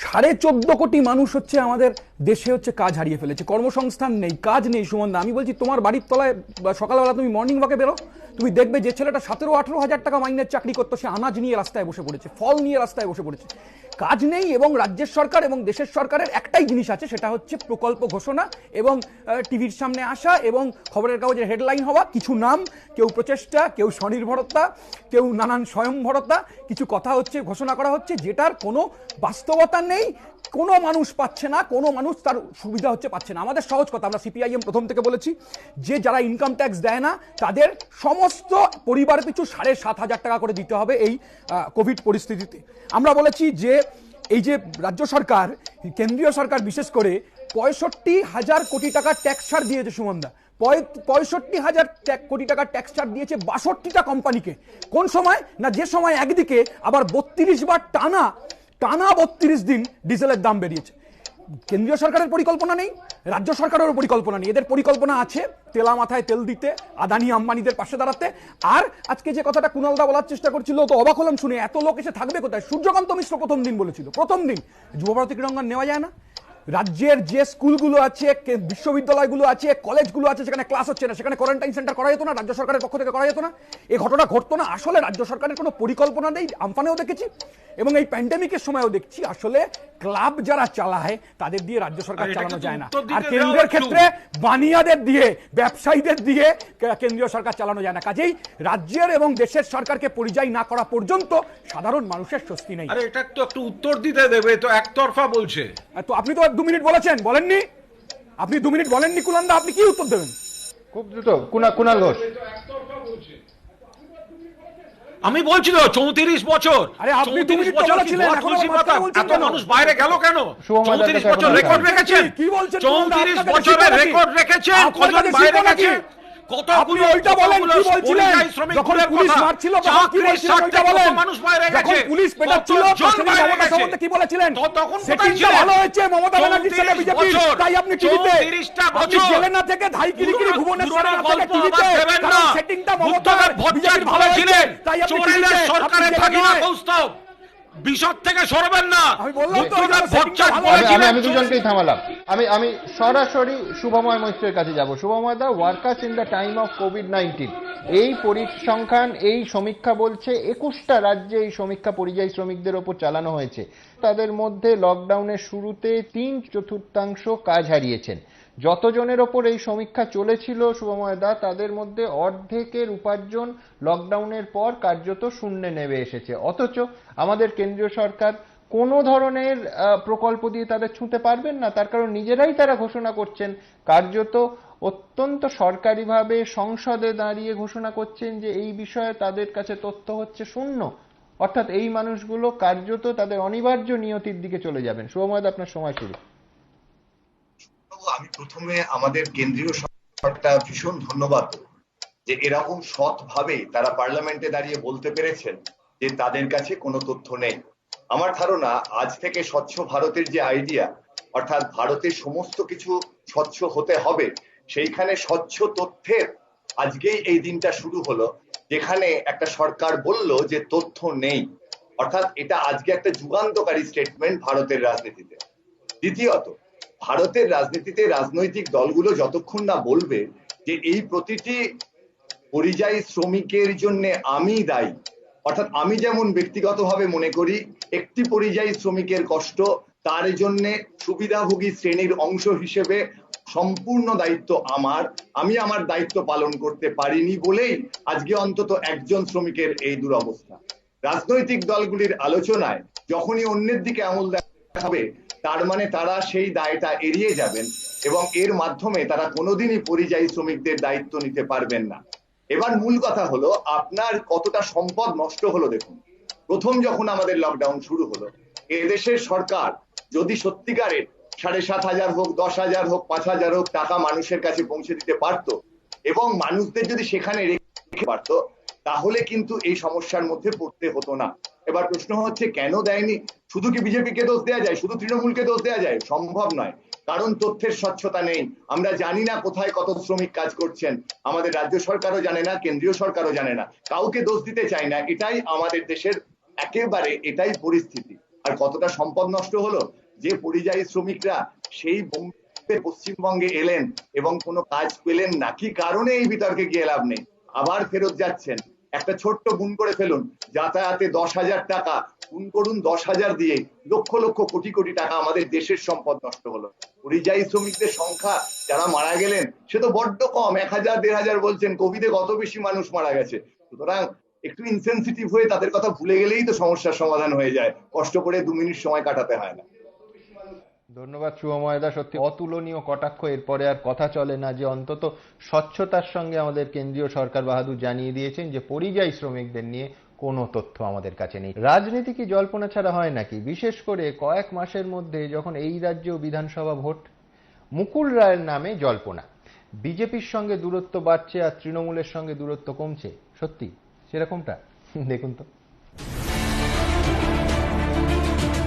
14.5 কোটি মানুষ হচ্ছে আমাদের দেশে হচ্ছে কাজ হারিয়ে ফেলেছে, কর্মসংস্থান নেই, কাজ নেই। সুমন্দা, আমি বলছি তোমার বাড়ির তলায় সকালবেলা তুমি মর্নিং ওয়াকে বেরো, তুমি দেখবে যে ছেলেটা 17-18 হাজার টাকা মাইনের চাকরি করতো, সে আনাজ নিয়ে রাস্তায় বসে পড়েছে, ফল নিয়ে রাস্তায় বসে পড়েছে। কাজ নেই এবং রাজ্যের সরকার এবং দেশের সরকারের একটাই জিনিস আছে, সেটা হচ্ছে প্রকল্প ঘোষণা এবং টিভির সামনে আসা এবং খবরের কাগজে হেডলাইন হওয়া, কিছু নাম, কেউ প্রচেষ্টা, কেউ স্বনির্ভরতা, কেউ নানান স্বয়ংভরতা, কিছু কথা হচ্ছে ঘোষণা করা হচ্ছে যেটার কোনো বাস্তবতা নেই। কোনো মানুষ পাচ্ছে না, কোনো মানুষ তার সুবিধা হচ্ছে পাচ্ছে না। আমাদের সহজ কথা, আমরা সিপিআইএম প্রথম থেকে বলেছি যে যারা ইনকাম ট্যাক্স দেয় না তাদের সমস্ত পরিবার পিছু 7,500 টাকা করে দিতে হবে এই কোভিড পরিস্থিতিতে। আমরা বলেছি যে এই যে রাজ্য সরকার, কেন্দ্রীয় সরকার বিশেষ করে 65,000 কোটি টাকা ট্যাক্স ছাড় দিয়েছে সুমন্দা। 65,000 কোটি টাকা ট্যাক্স ছাড় দিয়েছে 62টা কোম্পানিকে। কোন সময় না, যে সময় একদিকে আবার 32 বার টানা 32 দিন ডিজেলের দাম বেরিয়েছে। কেন্দ্রীয় সরকারের পরিকল্পনা নেই, রাজ্য সরকারেরও পরিকল্পনা নেই। এদের পরিকল্পনা আছে তেলা মাথায় তেল দিতে, আদানি আম্বানিদের পাশে দাঁড়াতে। আর আজকে যে কথাটা কুণালদা বলার চেষ্টা করছিল, তো অবাক হলাম শুনে, এত লোক এসে থাকবে কোথায়? সূর্যকান্ত মিশ্র প্রথম দিন বলেছিল, প্রথম দিন যুবভারতী ক্রীড়াঙ্গন নেওয়া যায় না। রাজ্যের যে স্কুলগুলো আছে, বিশ্ববিদ্যালয়গুলো আছে, কলেজগুলো আছে, সেখানে ক্লাস হচ্ছে না, সেখানে কোয়ারেন্টাইন সেন্টার করা যেত না? রাজ্য সরকারের পক্ষ থেকে করা যেত না? এই ঘটনা ঘটতো না? আসলে রাজ্য সরকারের কোনো পরিকল্পনা নেই। আমফানেও দেখেছি এবং এই প্যান্ডেমিকের সময়ও দেখছি আসলে ক্লাব যারা চালায় তাদের দিয়ে রাজ্য সরকার চালানো যায় না, আর কেন্দ্রের ক্ষেত্রে বানিয়াদের দিয়ে, ব্যবসায়ীদের দিয়ে কেন্দ্রীয় সরকার চালানো যায় না। কাজেই রাজ্যের এবং দেশের সরকারকে পরিযায়ী না করা পর্যন্ত সাধারণ মানুষের স্বস্তি নেই। আরে এটা তো একটু উত্তর দিতে দেবে, তো একতরফা বলছে। তো আপনি তো 2 মিনিট বলেছেন, বলেননি? আপনি 2 মিনিট বলেননি কুলান্দা, আপনি কি উত্তর দেবেন? খুব দ্রুত কুণাল ঘোষ। আমি বলছি তো 34 বছর। আরে আপনি 2 মিনিট তো বলেছিলেন, এখন এত মানুষ বাইরে গেল কেন? 34 বছর রেকর্ড রেখেছেন। কি বলছেন? 34 বছরের রেকর্ড রেখেছেন, কজন বাইরে গেছে? আপনি ওইটা বলেন, কি বলছিলেন যখন পুলিশ মারছিল তখন কি বলছিলেন? ওইটা বলেন। মানুষ বাইরে গেছে, যখন পুলিশ পেটাচ্ছিল তখন মমতা সম্বন্ধে কি বলেছিলেন? তখন সেটিংটা ভালো হয়েছে মমতা ব্যানার্জির সাথে বিজেপি, তাই আপনি টিভিতে, আপনি জেলে না থেকে ধাইকিরিকিরি ভুবনেশ্বরে না থেকে টিভিতে, কারণ সেটিংটা মমতা বিজেপির ভালো হয়েছে, তাই আপনি টিভিতে সরকারের থাকি না কৌস্তব বিশদ থেকে সরবেন না। আমি বললাম তো আমি দুজনকেই থামালাম। আমি সরাসরি শুভময় মৈত্রের কাছে যাব। Shubhomoy da, workers in the time of কোভিড-19, এই পরিসংখ্যান, এই সমীক্ষা বলছে 21টা রাজ্যে এই সমীক্ষা পরিযায়ী শ্রমিকদের ওপর চালানো হয়েছে। তাদের মধ্যে লকডাউনের শুরুতে 3/4 কাজ হারিয়েছেন। যতজনের ওপর এই সমীক্ষা চলেছিল শুভময় দা, তাদের মধ্যে অর্ধেকের উপার্জন লকডাউনের পর কার্যত শূন্যে নেমে এসেছে। অথচ আমাদের কেন্দ্রীয় সরকার কোনো ধরনের প্রকল্প দিয়ে তাদের ছুঁতে পারবেন না। তার কারণ নিজেরাই তারা ঘোষণা করছেন, কার্যত অত্যন্ত সরকারিভাবে সংসদে দাঁড়িয়ে ঘোষণা করছেন যে এই বিষয়ে তাদের কাছে তথ্য হচ্ছে শূন্য। অর্থাৎ এই মানুষগুলো কার্যত তাদের অনিবার্য নিয়তির দিকে চলে যাবেন। শুভময় দা, আপনার সময় শুরু। আমি প্রথমে আমাদের কেন্দ্রীয় সরকারটা ভীষণ ধন্যবাদ যে এরকম সৎভাবে তারা পার্লামেন্টে দাঁড়িয়ে বলতে পেরেছেন যে তাদের কাছে কোনো তথ্য নেই। আমার ধারণা আজ থেকে স্বচ্ছ ভারতের যে আইডিয়া, অর্থাৎ ভারতের সমস্ত কিছু স্বচ্ছ হতে হবে, সেইখানে স্বচ্ছ তথ্যের আজকেই এই দিনটা শুরু হলো, যেখানে একটা সরকার বলল যে তথ্য নেই। অর্থাৎ এটা আজকে একটা যুগান্তকারী স্টেটমেন্ট ভারতের রাজনীতিতে। দ্বিতীয়ত, ভারতের রাজনীতিতে রাজনৈতিক দলগুলো যতক্ষণ না বলবে যে এই প্রতিটি পরিযায়ী শ্রমিকের জন্য আমি দায়ী, অর্থাৎ আমি যেমন ব্যক্তিগতভাবে মনে করি একটি পরিযায়ী শ্রমিকের কষ্ট, তার জন্য সুবিধাভোগী শ্রেণীর অংশ হিসেবে সম্পূর্ণ দায়িত্ব আমি আমার দায়িত্ব পালন করতে পারিনি বলেই আজকে অন্তত একজন শ্রমিকের এই দুরবস্থা। রাজনৈতিক দলগুলির আলোচনায় যখনই অন্যের দিকে আঙুল দেখাবে, তার মানে তারা সেই দায়টা এড়িয়ে যাবেন এবং এর মাধ্যমে তারা কোনোদিনই পরিযায়ী শ্রমিকদের দায়িত্ব নিতে পারবেন না। এবার মূল কথা হলো আপনার কতটা সম্পদ নষ্ট হলো। দেখুন, প্রথম যখন আমাদের লকডাউন শুরু হলো, এদেশের সরকার যদি সত্যিকারের 7,500 হোক, 10,000 হোক, 5,000 হোক টাকা মানুষের কাছে পৌঁছে দিতে পারত এবং মানুষদের যদি সেখানে রেখে পারত, তাহলে কিন্তু এই সমস্যার মধ্যে পড়তে হতো না। এবার প্রশ্ন হচ্ছে কেন দেয়নি? শুধু কি বিজেপিকে দোষ দেওয়া যায়? শুধু তৃণমূলকে দোষ দেওয়া যায়? সম্ভব নয়, কারণ তথ্যের স্বচ্ছতা নেই। আমরা জানি না কোথায় কত শ্রমিক কাজ করছেন, আমাদের রাজ্য সরকারও জানে না, কেন্দ্রীয় সরকারও জানে না, কাউকে দোষ দিতে চাই না। এটাই আমাদের দেশের একেবারে এটাই পরিস্থিতি। আর কতটা সম্পদ নষ্ট হলো, যে পরিযায়ী শ্রমিকরা সেই পশ্চিমবঙ্গে এলেন এবং কোনো কাজ পেলেন না, কি কারণে এই বিতর্কে গিয়ে লাভ নেই, আবার ফেরত যাচ্ছেন। একটা ছোট্ট গুণ করে ফেলুন, যাতায়াতে 10,000 টাকা গুণ করুন 10,000 দিয়ে, লক্ষ লক্ষ কোটি কোটি টাকা আমাদের দেশের সম্পদ নষ্ট হলো। পরিযায়ী শ্রমিকদের সংখ্যা যারা মারা গেলেন সে তো বড্ড কম, 1,000 1,500 বলছেন, কোভিডে কত বেশি মানুষ মারা গেছে। সুতরাং একটু ইনসেনসিটিভ হয়ে তাদের কথা ভুলে গেলেই তো সমস্যার সমাধান হয়ে যায়, কষ্ট করে 2 মিনিট সময় কাটাতে হয় না। ধন্যবাদ শুভময় দা, সত্যি অতুলনীয় কটাক্ষ। এরপরে আর কথা চলে না যে অন্তত স্বচ্ছতার সঙ্গে আমাদের কেন্দ্রীয় সরকার বাহাদুর জানিয়ে দিয়েছেন যে পরিযায়ী শ্রমিকদের নিয়ে কোনো তথ্য আমাদের কাছে নেই। রাজনীতি কি জল্পনা ছাড়া হয় নাকি? বিশেষ করে কয়েক মাসের মধ্যে যখন এই রাজ্যেও বিধানসভা ভোট, মুকুল রায়ের নামে জল্পনা। বিজেপির সঙ্গে দূরত্ব বাড়ছে আর তৃণমূলের সঙ্গে দূরত্ব কমছে, সত্যি সেরকমটা? দেখুন তো।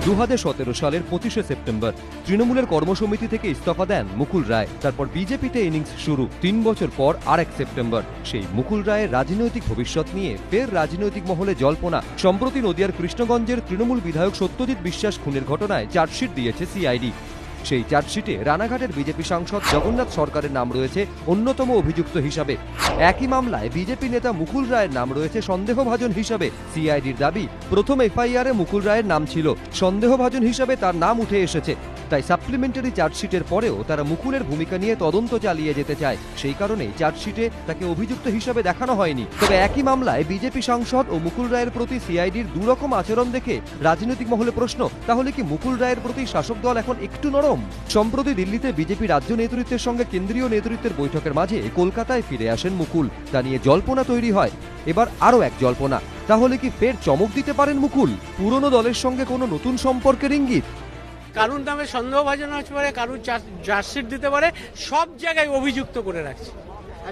2017 সালের 25শে সেপ্টেম্বর তৃণমূলের কর্মসমিতি থেকে ইস্তফা দেন মুকুল রায়। তারপর বিজেপিতে ইনিংস শুরু। 3 বছর পর আরেক সেপ্টেম্বর সেই মুকুল রায়ের রাজনৈতিক ভবিষ্যৎ নিয়ে ফের রাজনৈতিক মহলে জল্পনা। সম্প্রতি নদিয়ার কৃষ্ণগঞ্জের তৃণমূল বিধায়ক সত্যজিৎ বিশ্বাস খুনের ঘটনায় চার্জশিট দিয়েছে সিআইডি। সেই চার্জশিটে রানাঘাটের বিজেপি সাংসদ জগন্নাথ সরকারের নাম রয়েছে অন্যতম অভিযুক্ত হিসাবে। একই মামলায় বিজেপি নেতা মুকুল রায়ের নাম রয়েছে সন্দেহভাজন হিসাবে। সিআইডির দাবি, প্রথম এফআইআরে মুকুল রায়ের নাম ছিল, সন্দেহভাজন হিসাবে তার নাম উঠে এসেছে। তাই সাপ্লিমেন্টারি চার্জশিটের পরেও তারা মুকুলের ভূমিকা নিয়ে তদন্ত চালিয়ে যেতে চায়। সেই কারণেই চার্জশিটে তাকে অভিযুক্ত হিসাবে দেখানো হয়নি। তবে একই মামলায় বিজেপি সাংসদ ও মুকুল রায়ের প্রতি সিআইডির দুরকম আচরণ দেখে রাজনৈতিক মহলে প্রশ্ন, তাহলে কি মুকুল রায়ের প্রতি শাসক দল এখন একটু নরম? সম্প্রতি দিল্লিতে বিজেপি রাজ্য নেতৃত্বের সঙ্গে কেন্দ্রীয় নেতৃত্বের বৈঠকের মাঝে কলকাতায় ফিরে আসেন মুকুল। তা নিয়ে জল্পনা তৈরি হয়। এবার আরও এক জল্পনা, তাহলে কি ফের চমক দিতে পারেন মুকুল? পুরনো দলের সঙ্গে কোনো নতুন সম্পর্কের ইঙ্গিত? কারুর নামে সন্দেহভাজন হতে পারে, কারুর চার্জশিট দিতে পারে, সব জায়গায় অভিযুক্ত করে রাখছে।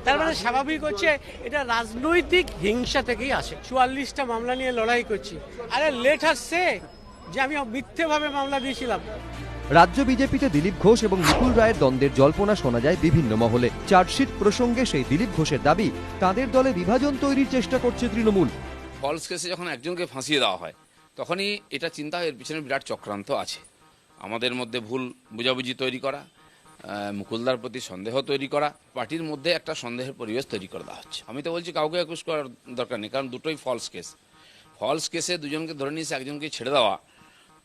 তার মানে স্বাভাবিক হচ্ছে এটা রাজনৈতিক হিংসা থেকেই আসে। 44টা মামলা নিয়ে লড়াই করছি, আরে লেট আসছে যে আমি মিথ্যেভাবে মামলা দিয়েছিলাম। রাজ্য বিজেপিতে দিলীপ ঘোষ এবং মুকুল রায়ের দ্বন্দ্বের জল্পনা শোনা যায় বিভিন্ন মহলে। চার্জশিট প্রসঙ্গে সেই দিলীপ ঘোষের দাবি, তাদের দলে বিভাজন তৈরির চেষ্টা করছে তৃণমূল। ফলস কেসে যখন একজনকে ফাঁসিয়ে দেওয়া হয় তখনই এটা চিন্তা হয় এর পিছনে বিরাট চক্রান্ত আছে। আমাদের মধ্যে ভুল বুঝাবুঝি তৈরি করা, মুকুলদার প্রতি সন্দেহ তৈরি করা, পার্টির মধ্যে একটা সন্দেহের পরিবেশ তৈরি করে দেওয়া হচ্ছে। আমি তো বলছি কাউকে অ্যাকুজ করার দরকার নেই, কারণ দুটোই ফলস কেস। ফলস কেসে দুজনকে ধরে নিয়েছে, একজনকে ছেড়ে দেওয়া,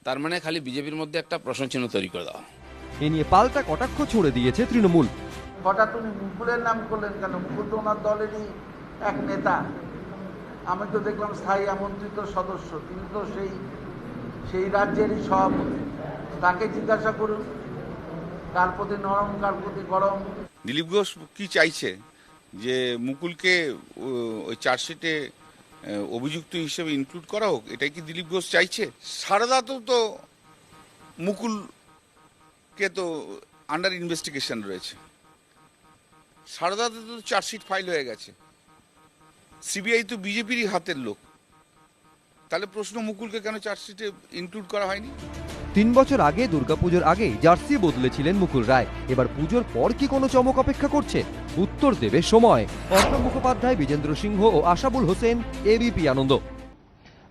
তার মানে খালি বিজেপির মধ্যে একটা প্রশ্নচিহ্ন তৈরি করে দেওয়া। এ নিয়ে পাল্টা কটাক্ষ ছুড়ে দিয়েছে তৃণমূল। হঠাৎ উনি মুকুলের নাম করলেন কেন? মুকুল তো ওনার দলেরই এক নেতা। আমি তো দেখলাম স্থায়ী আমন্ত্রিত সদস্য, তিনি তো সেই রাজ্যেরই সভাপতি। তাকে জিজ্ঞাসা করুন কার প্রতি নরম কার প্রতি গরম। দিলীপ ঘোষ কি চাইছে যে মুকুলকে ওই চার্জশিটে অভিযুক্ত হিসেবে ইনক্লুড করা হোক, এটাই কি দিলীপ ঘোষ চাইছে? সারদা তো মুকুলকে তো আন্ডার ইনভেস্টিগেশন রয়েছে, সারদাতে তো চার্জশিট ফাইল হয়ে গেছে। সিবিআই তো বিজেপিরই হাতের লোক, তাহলে প্রশ্ন মুকুলকে কেন চার্জশিটে ইনক্লুড করা হয়নি? 3 বছর আগে দুর্গাপুজোর আগেই জার্সি বদলেছিলেন মুকুল রায়। এবার পুজোর পর কি কোনো চমক অপেক্ষা করছে? উত্তর দেবে সময়। অর্ণব মুখোপাধ্যায়, বিজেন্দ্র সিংহ ও আশাবুল হোসেন, এবিপি আনন্দ।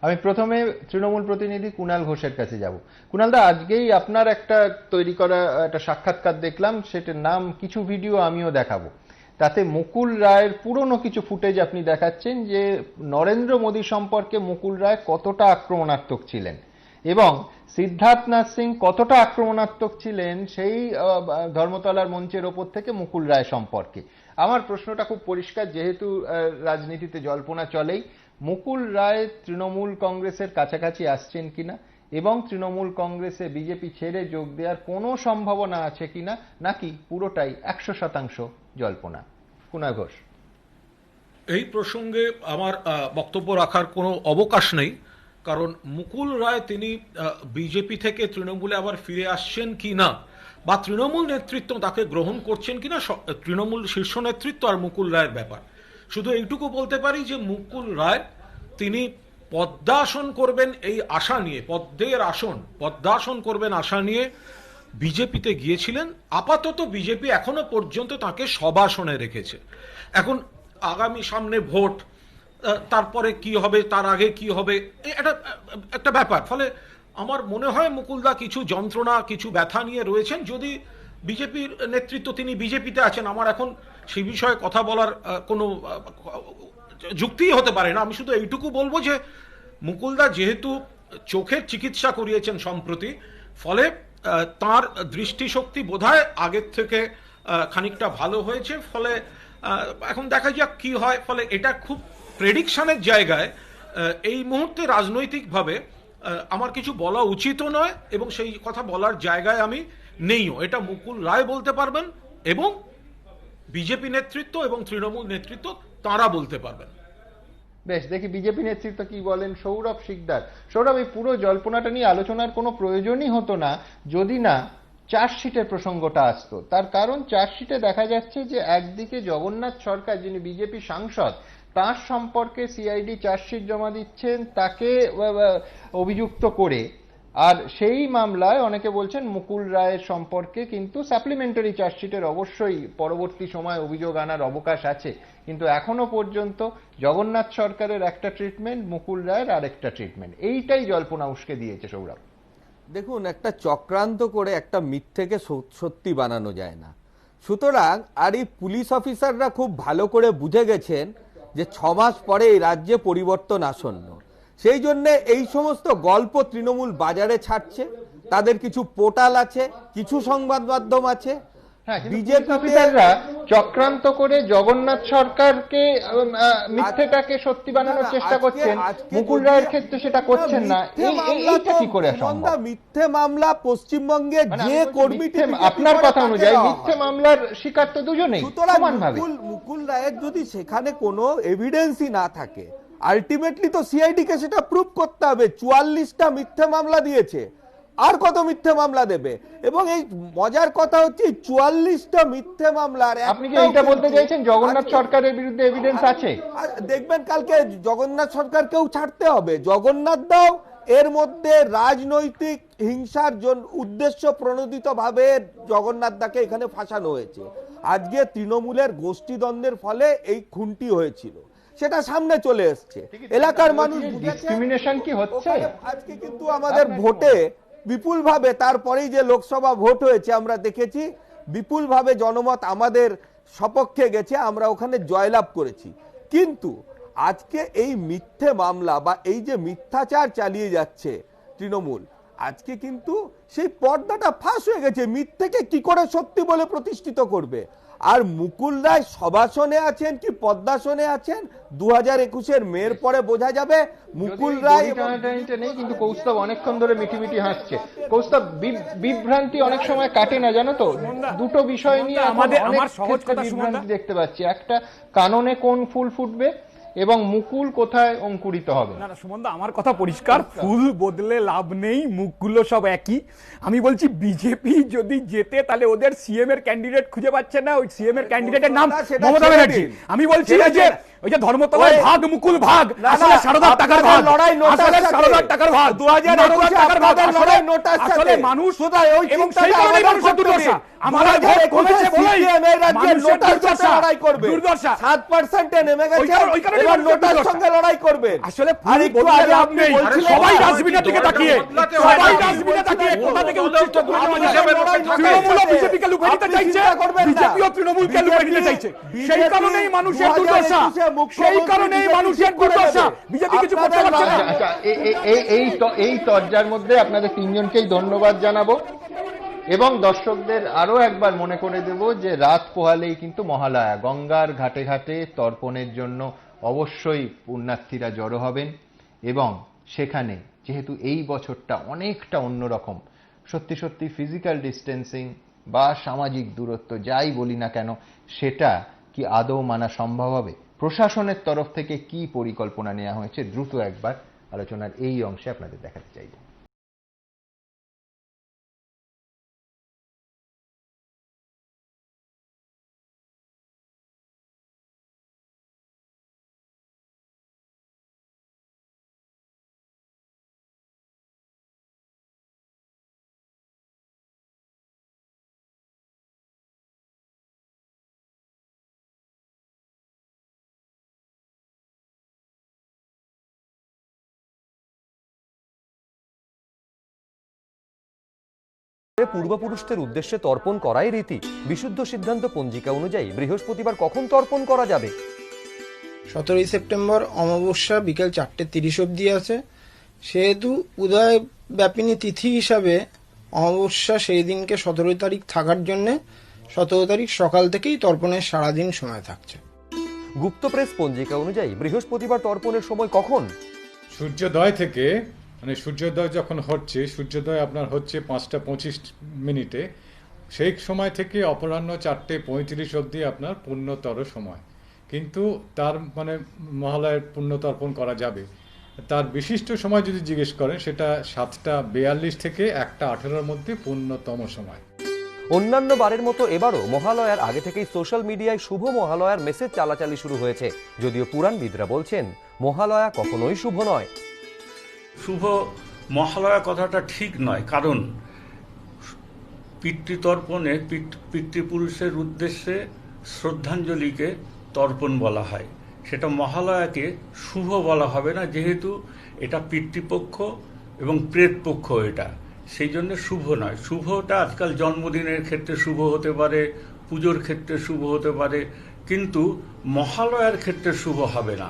আমি প্রথমে তৃণমূল প্রতিনিধি কুণাল ঘোষের কাছে যাব। কুণালদা, আজকেই আপনার একটা তৈরি করা একটা সাক্ষাৎকার দেখলাম, সেটার নাম কিছু ভিডিও আমিও দেখাবো। তাতে মুকুল রায়ের পুরনো কিছু ফুটেজ আপনি দেখাচ্ছেন যে নরেন্দ্র মোদী সম্পর্কে মুকুল রায় কতটা আক্রমণাত্মক ছিলেন এবং সিদ্ধার্থনাথ সিং কতটা আক্রমণাত্মক ছিলেন সেই ধর্মতলার মঞ্চের ওপর থেকে মুকুল রায় সম্পর্কে। আমার প্রশ্নটা খুব পরিষ্কার, যেহেতু রাজনীতিতে জল্পনা চলেই, মুকুল রায় তৃণমূল কংগ্রেসের কাছাকাছি আসছেন কিনা এবং তৃণমূল কংগ্রেসে বিজেপি ছেড়ে যোগ দেওয়ার কোনো সম্ভাবনা আছে কিনা, নাকি পুরোটাই 100% জল্পনা? কুণাল ঘোষ। এই প্রসঙ্গে আমার বক্তব্য রাখার কোনো অবকাশ নেই, কারণ মুকুল রায় তিনি বিজেপি থেকে তৃণমূলে আবার ফিরে আসছেন কিনা বা তৃণমূল নেতৃত্ব তাকে গ্রহণ করছেন কিনা তৃণমূল শীর্ষ নেতৃত্ব আর মুকুল রায়ের ব্যাপার। শুধু এইটুকু বলতে পারি যে মুকুল রায় তিনি পদ্মাসন করবেন এই আশা নিয়ে, পদ্মাসন করবেন আশা নিয়ে বিজেপিতে গিয়েছিলেন। আপাতত বিজেপি এখনো পর্যন্ত তাকে সবাসনে রেখেছে। এখন আগামী সামনে ভোট, তারপরে কি হবে, তার আগে কি হবে, একটা ব্যাপার। ফলে আমার মনে হয় মুকুলদা কিছু যন্ত্রণা, কিছু ব্যথা নিয়ে রয়েছেন। যদি বিজেপির নেতৃত্ব, তিনি বিজেপিতে আছেন, আমার এখন সেই বিষয়ে কথা বলার কোনো যুক্তিই হতে পারে না। আমি শুধু এইটুকু বলবো যে মুকুলদা যেহেতু চোখের চিকিৎসা করিয়েছেন সম্প্রতি, ফলে তার দৃষ্টিশক্তি বোধহয় আগের থেকে খানিকটা ভালো হয়েছে। ফলে এখন দেখা যাক কি হয়। ফলে এটা খুব প্রেডিকশনের জায়গায় এই মুহূর্তে রাজনৈতিকভাবে আমার কিছু বলা উচিতও নয় এবং সেই কথা বলার জায়গায় আমি নেইও। এটা মুকুল রায় বলতে পারবেন এবং বিজেপি নেতৃত্ব এবং তৃণমূল নেতৃত্ব তাঁরা বলতে পারবেন। বেশ, দেখি বিজেপি নেতৃত্ব কি বলেন। সৌরভ শিকদার। সৌরভ, এই পুরো জল্পনাটা নিয়ে আলোচনার কোনো প্রয়োজনই হতো না যদি না চার্জশিটের প্রসঙ্গটা আসতো। তার কারণ চার্জশিটে দেখা যাচ্ছে যে একদিকে জগন্নাথ সরকার, যিনি বিজেপি সাংসদ, তার সম্পর্কে সিআইডি চার্জশিট জমা দিচ্ছেন তাকে অভিযুক্ত করে, আর সেই মামলায় অনেকে বলছেন মুকুল রায়ের সম্পর্কে কিন্তু সাপ্লিমেন্টারি চার্জশিটের অবশ্যই পরবর্তী সময় অভিযোগ আনার অবকাশ আছে। কিন্তু এখনো পর্যন্ত জগন্নাথ সরকারের একটা ট্রিটমেন্ট, মুকুল রায়ের আরেকটা ট্রিটমেন্ট, এইটাই জল্পনা উস্কে দিয়েছে। সৌরভ। দেখুন, একটা চক্রান্ত করে একটা মিথ্যেকে সত্যি বানানো যায় না। সুতরাং আর এই পুলিশ অফিসাররা খুব ভালো করে বুঝে গেছেন যে 6 মাস পরে এই রাজ্যে পরিবর্তন আসন্ন। সেই জন্যে এই সমস্ত গল্প তৃণমূল বাজারে ছাড়ছে। তাদের কিছু পোর্টাল আছে, কিছু সংবাদ মাধ্যম আছে। বিজেপি অফিসাররা চক্রান্ত করে জগন্নাথ সরকারকে মিথ্যেটাকে সত্যি বানানোর চেষ্টা করছেন, মুকুল রায়ের ক্ষেত্রে সেটা করছেন না। এইটা কি করে সম্ভব? মিথ্যে মামলা পশ্চিমবঙ্গে যে কর্মীটি, আপনার কথা অনুযায়ী মিথ্যে মামলার শিকার তো দুজনেই সমানভাবে। মুকুল রায়ের যদি সেখানে কোনো এভিডেন্সই না থাকে, আলটিমেটলি তো সিআইডি কে সেটা প্রুভ করতে হবে। 44টা মিথ্যে মামলা দিয়েছে, আর কত মিথ্যে মামলা দেবে? এবং এই মজার কথা হচ্ছে 44টা মিথ্যে মামলার, আপনি কি এটা বলতে চাইছেন জগন্নাথ সরকারের বিরুদ্ধে এভিডেন্স আছে? দেখবেন কালকে জগন্নাথ সরকারকেও ছাড়তে হবে। জগন্নাথ দাও এর মধ্যে রাজনৈতিক হিংসার উদ্দেশ্য প্রণোদিত ভাবে জগন্নাথ দাকে এখানে ফাঁসানো হয়েছে। আজকে তৃণমূলের গোষ্ঠীদ্বন্দ্বের ফলে এই খুনটি হয়েছিল, সেটা সামনে চলে এসছে। এলাকার মানুষ ডিসক্রিমিনেশন কি হচ্ছে? আজকে কিন্তু আমাদের ভোটে বিপুল ভাবে, তারপরেই যে লোকসভা ভোট হয়েছে আমরা দেখেছি বিপুল ভাবে জনমত আমাদের সপক্ষে গেছে, আমরা ওখানে জয়লাভ করেছি। কিন্তু আজকে এই মিথ্যে মামলা বা এই যে মিথ্যাচার চালিয়ে যাচ্ছে তৃণমূল, আজকে কিন্তু সেই পর্দাটা ফাঁস হয়ে গেছে। মিথ্যেকে কি করে সত্যি বলে প্রতিষ্ঠিত করবে? আর মুকুল রায় সভাসনে আছেন কি পদ্মাসনে আছেন 2021-এর মেয়ের পরে বোঝা যাবে। মুকুল রায় নেই, কিন্তু কৌস্তব অনেকক্ষণ ধরে মিটিমিটি হাসছে। কৌস্তব, বিভ্রান্তি অনেক সময় কাটে না, জানো তো। দুটো বিষয় নিয়ে আমার সহজ কথা বিভ্রান্তি দেখতে পাচ্ছি। একটা, কাননে কোন ফুল ফুটবে এবং মুকুল কোথায় অঙ্কুরিত হবে। না সুমনদা, আমার কথা পরিষ্কার, ফুল বদলে লাভ নেই, মুখগুলো সব একই। আমি বলছি বিজেপি যদি জেতে তাহলে ওদের সিএম এর ক্যান্ডিডেট খুঁজে পাচ্ছে না, ওই সিএম এর ক্যান্ডিডেটের নাম মমতা ব্যানার্জি। আমি বলছি ওই যে ধর্মতলায় ভাগ মুকুল ভাগ, আসলে সারদার টাকার ভাগ, আসলে সারদার টাকার ভাগ, 2021 টাকার ভাগ, আসলে মানুষ এবং সেই কারণেই মানুষের দুর্দশা। আমাদের ভোট কমেছে বলেই মানুষের দুর্দশা লড়াই করবে, দুর্দশা 7% নেমে গেছে, এবার নোটার সঙ্গে লড়াই করবে। আসলে আর একটু আগে আপনি সবাই ডাস্টবিনের দিকে তাকিয়ে, সবাই ডাস্টবিনে তাকিয়ে কোথা থেকে উচ্ছিষ্ট তৃণমূল বিজেপিকে লুকিয়ে দিতে চাইছে, বিজেপিও তৃণমূলকে লুকিয়ে দিতে চাইছে। সেই কারণেই মানুষের দুর্দশা, সেই কারণেই মানুষের দুর্দশা। বিজেপি কিছু করতে পারছে না। এই তরজার মধ্যে আপনাদের তিনজনকেই ধন্যবাদ জানাবো এবং দর্শকদের আরো একবার মনে করে দেব যে রাত পোহালেই কিন্তু মহালয়া। গঙ্গার ঘাটে ঘাটে তর্পণের জন্য অবশ্যই পুণ্যার্থীরা জড়ো হবেন এবং সেখানে যেহেতু এই বছরটা অনেকটা অন্যরকম, সত্যি সত্যি ফিজিক্যাল ডিস্টেন্সিং বা সামাজিক দূরত্ব যাই বলি না কেন, সেটা কি আদৌ মানা সম্ভব হবে? প্রশাসনের তরফ থেকে কি পরিকল্পনা নেওয়া হয়েছে দ্রুত একবার আলোচনার এই অংশে আপনাদের দেখাতে চাইব। পূর্বপুরুষদের উদ্দেশ্যে তর্পণ করাই রীতি। বিশুদ্ধ সিদ্ধান্ত পঞ্জিকা অনুযায়ী বৃহস্পতিবার কখন তর্পণ করা যাবে? 17 সেপ্টেম্বর অমাবস্যা বিকেল 4:30 অবধি আছে। সেহেতু উদয় ব্যাপিনী তিথি হিসাবে অমাবস্যা সেই দিনকে 17 তারিখ থাকার জন্য 17 তারিখ সকাল থেকেই তর্পণের সারাদিন সময় থাকছে। গুপ্ত প্রেস পঞ্জিকা অনুযায়ী বৃহস্পতিবার তর্পণের সময় কখন? সূর্যোদয় থেকে, মানে সূর্যোদয় যখন হচ্ছে, সূর্যোদয় আপনার হচ্ছে 5:25 সেই সময় থেকে অপরাহ্ন 4:35 অবধি আপনার পূর্ণতর সময়। কিন্তু তার মানে মহালয়ের পুণ্য তর্পণ করা যাবে। তার বিশিষ্ট সময় যদি জিজ্ঞেস করেন, সেটা 7:42 থেকে 1:18 মধ্যে পূর্ণতম সময়। অন্যান্য বারের মতো এবারও মহালয়ার আগে থেকেই সোশ্যাল মিডিয়ায় শুভ মহালয়ার মেসেজ চালাচালি শুরু হয়েছে। যদিও পুরাণবিদরা বলছেন মহালয়া কখনোই শুভ নয়। শুভ মহালয়া কথাটা ঠিক নয়, কারণ পিতৃতর্পণে পিতৃপুরুষের উদ্দেশ্যে শ্রদ্ধাঞ্জলিকে তর্পণ বলা হয়। সেটা মহালয়াকে শুভ বলা হবে না, যেহেতু এটা পিতৃপক্ষ এবং প্রেতপক্ষ। এটা সেই জন্য শুভ নয়। শুভটা আজকাল জন্মদিনের ক্ষেত্রে শুভ হতে পারে, পুজোর ক্ষেত্রে শুভ হতে পারে, কিন্তু মহালয়ার ক্ষেত্রে শুভ হবে না।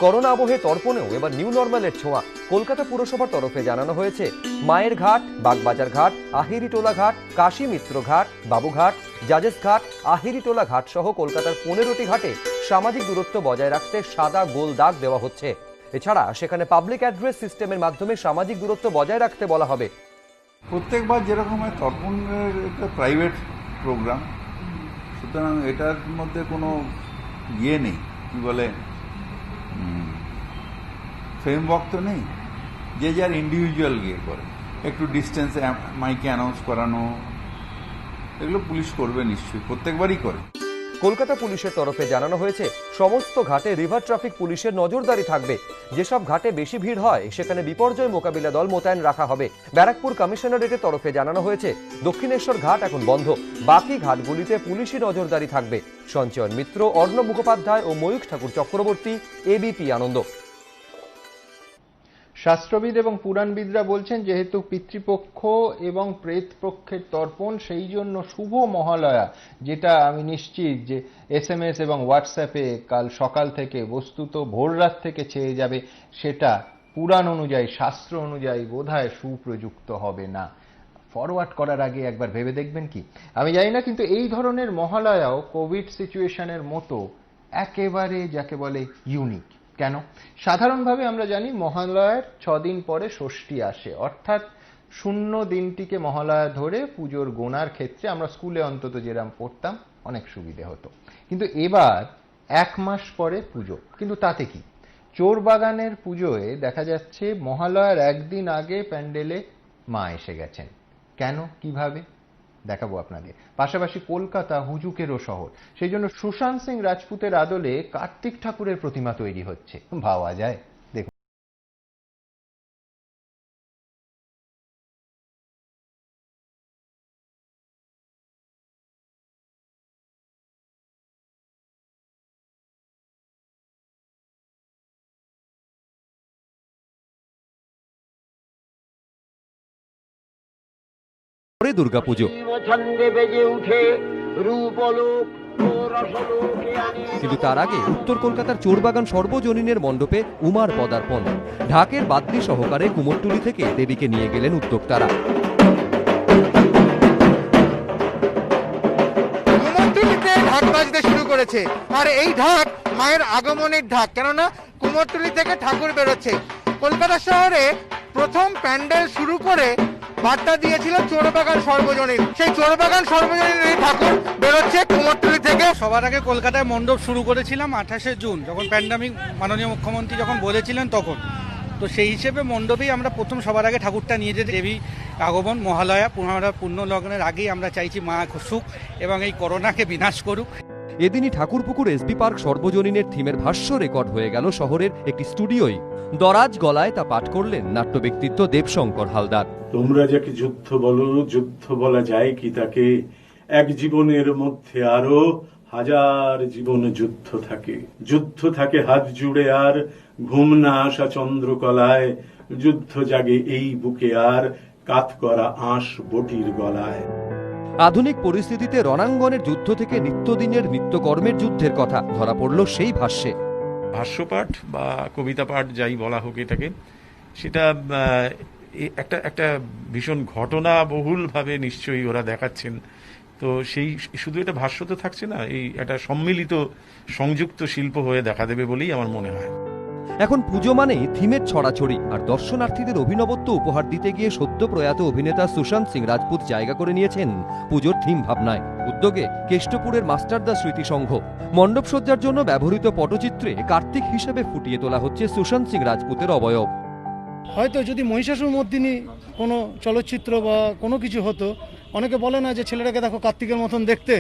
করোনা আবহে তর্পণেও এবার নিউ নর্মালের ছোঁয়া। কলকাতা পুরসভার তরফে জানানো হয়েছে মায়ের ঘাট, বাগবাজার ঘাট, আহিরিটোলা ঘাট, কাশী মিত্র ঘাট, বাবুঘাট, জাজেস ঘাট, আহিরিটোলা ঘাট সহ কলকাতার 15টি ঘাটে সামাজিক দূরত্ব বজায় রাখতে সাদা গোল দাগ দেওয়া হচ্ছে। এছাড়া সেখানে পাবলিক অ্যাড্রেস সিস্টেমের মাধ্যমে সামাজিক দূরত্ব বজায় রাখতে বলা হবে। প্রত্যেকবার যেরকম হয় তর্পণের একটা প্রাইভেট প্রোগ্রাম, সুতরাং এটার মধ্যে কোনো ইয়ে নেই, কি বলে, ফ্রেমওয়ার্ক তো নেই, যে যার ইন্ডিভিজুয়াল গিয়ে করে। একটু ডিস্টেন্সে মাইকে অ্যানাউন্স করানো, এগুলো পুলিশ করবে নিশ্চয়ই, প্রত্যেকবারই করে। কলকাতা পুলিশের তরফে জানানো হয়েছে সমস্ত ঘাটে রিভার ট্রাফিক পুলিশের নজরদারি থাকবে। যেসব ঘাটে বেশি ভিড় হয় সেখানে বিপর্যয় মোকাবিলা দল মোতায়েন রাখা হবে। ব্যারাকপুর কমিশনারেটের তরফে জানানো হয়েছে দক্ষিণেশ্বর ঘাট এখন বন্ধ, বাকি ঘাটগুলিতে পুলিশি নজরদারি থাকবে। সঞ্চয়ন মিত্র, অর্ণব মুখোপাধ্যায় ও ময়ূখ ঠাকুর চক্রবর্তী, এবিপি আনন্দ। শাস্ত্রবিদ এবং পুরাণবিদরা বলছেন যেহেতু পিতৃপক্ষ এবং প্রেতপক্ষের তর্পণ, সেই জন্য শুভ মহালয়া, যেটা আমি নিশ্চিত যে SMS এবং হোয়াটসঅ্যাপে কাল সকাল থেকে বস্তুত ভোররাত থেকে ছেয়ে যাবে, সেটা পুরাণ অনুযায়ী, শাস্ত্র অনুযায়ী বোধহয় সুপ্রযুক্ত হবে না। ফরওয়ার্ড করার আগে একবার ভেবে দেখবেন কি? আমি জানি না, কিন্তু এই ধরনের মহালয়াও কোভিড সিচুয়েশনের মতো একেবারে যাকে বলে ইউনিক। কেন? সাধারণভাবে আমরা জানি মহালয়ার 6 দিন পরে ষষ্ঠী আসে, অর্থাৎ শূন্য দিনটিকে মহালয়া ধরে পুজোর গোনার ক্ষেত্রে আমরা স্কুলে অন্তত যেরকম পড়তাম অনেক সুবিধে হতো। কিন্তু এবার 1 মাস পরে পুজো, কিন্তু তাতে কি? চোরবাগানের পুজোয় দেখা যাচ্ছে মহালয়ার একদিন আগে প্যান্ডেলে মা এসে গেছেন। কেন, কিভাবে দেখাবো আপনাদের। পাশাপাশি কলকাতা হুজুকেরও শহর, সেই জন্য সুশান্ত সিং রাজপুতের আদলে কার্তিক ঠাকুরের প্রতিমা তৈরি হচ্ছে, ভাবা যায়? দেখুন। পরে দুর্গাপুজো, কিন্তু তার আগে উত্তর কলকাতার চোরবাগান সর্বজনীনের মণ্ডপে উমার পদার্পণ। ঢাকের বাদ্যি সহকারে কুমোরটুলি থেকে দেবীকে নিয়ে গেলেন উদ্যোক্তারা। কুমোরটুলিতে ঢাক বাজতে শুরু করেছে, আর এই ঢাক মায়ের আগমনের ঢাক, কেননা কুমোরটুলি থেকে ঠাকুর বেরোচ্ছে। কলকাতা শহরে প্রথম প্যান্ডেল শুরু করে বার্তা দিয়েছিল চোরবাগান সর্বজনীন, সেই চোরবাগান সর্বজনীন ঠাকুর বেরোচ্ছে কুমোরটুলি থেকে। সবার আগে কলকাতায় মণ্ডপ শুরু করেছিলাম 28শে জুন, যখন প্যান্ডামিক মাননীয় মুখ্যমন্ত্রী যখন বলেছিলেন তখন। তো সেই হিসেবে মণ্ডপেই আমরা প্রথম সবার আগে ঠাকুরটা নিয়ে যেতে, দেবী আগমন মহালয়া পুণ্য লগ্নের আগেই আমরা চাইছি মা খুশুক এবং এই করোনাকে বিনাশ করুক। এদিনই ঠাকুরপুকুর এসবি পার্ক সর্বজনীনের থিমের ভাষ্য রেকর্ড হয়ে গেল শহরের একটি স্টুডিওয়। দরাজ গলায় তা পাঠ করলেন নাট্য ব্যক্তিত্ব দেবশঙ্কর হালদার। তোমরা যাকে যুদ্ধ বলো, যুদ্ধ বলা যায় কি তাকে? এক জীবনের মধ্যে আরো হাজার জীবন যুদ্ধ থাকে। যুদ্ধ থাকে হাত জুড়ে আর ঘুম না আসা চন্দ্রকলায়। যুদ্ধ জাগে এই বুকে আর কাত করা আঁশ বটির গলায়। আধুনিক পরিস্থিতিতে রণাঙ্গনের যুদ্ধ থেকে নিত্যদিনের নিত্যকর্মের যুদ্ধের কথা ধরা পড়ল সেই ভাষ্যে। ভাষ্যপাঠ বা কবিতা পাঠ যাই বলা হোক এটাকে, সেটা একটা ভীষণ ঘটনা বহুলভাবে নিশ্চয়ই ওরা দেখাচ্ছেন। তো সেই শুধু এটা ভাষ্য তো থাকছে না, এই একটা সম্মিলিত সংযুক্ত শিল্প হয়ে দেখা দেবে বলেই আমার মনে হয়। এখন পুজো মানেই থিমের ছড়াছড়ি, আর দর্শনার্থীদের অভিনবত্ব উপহার দিতে গিয়ে সদ্য প্রয়াত অভিনেতা সুশান্ত সিং রাজপুত জায়গা করে নিয়েছেন পুজোর থিম ভাবনায়। উদ্যোগে কেষ্টপুরের মাস্টারদা স্মৃতি সংঘ। মণ্ডপসজ্জার জন্য ব্যবহৃত পটচিত্রে কার্তিক হিসেবে ফুটিয়ে তোলা হচ্ছে সুশান্ত সিং রাজপুতের অবয়ব। হয়তো যদি মহিষাসুর মর্দিনী কোনো চলচ্চিত্র বা কোনো কিছু হতো, অনেকে বলে না যে ছেলেটাকে দেখো কার্তিকের মতন দেখতে,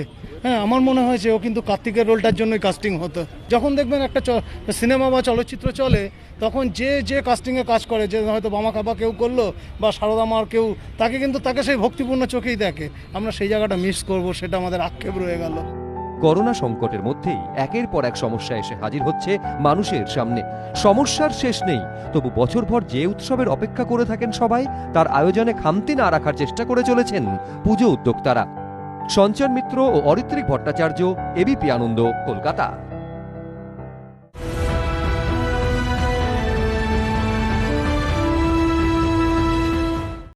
হ্যাঁ আমার মনে হয়েছে ও কিন্তু কার্তিকের রোলটার জন্যই কাস্টিং হতো। যখন দেখবেন একটা সিনেমা বা চলচ্চিত্র চলে, তখন যে কাস্টিংয়ে কাজ করে, যে হয়তো বামা কাবা কেউ করলো বা সারদা মার কেউ, তাকে সেই ভক্তিপূর্ণ চোখেই দেখে। আমরা সেই জায়গাটা মিস করব, সেটা আমাদের আক্ষেপ রয়ে গেল। করোনা সংকটের মধ্যেই একের পর এক সমস্যা এসে হাজির হচ্ছে মানুষের সামনে। সমস্যার শেষ নেই, তবু বছরভর যে উৎসবের অপেক্ষা করে থাকেন সবাই, তার আয়োজনে খামতি না রাখার চেষ্টা করে চলেছেন পুজো উদ্যোক্তারা। সঞ্চয়ন মিত্র ও অরিত্রিক ভট্টাচার্য, এবিপি আনন্দ, কলকাতা।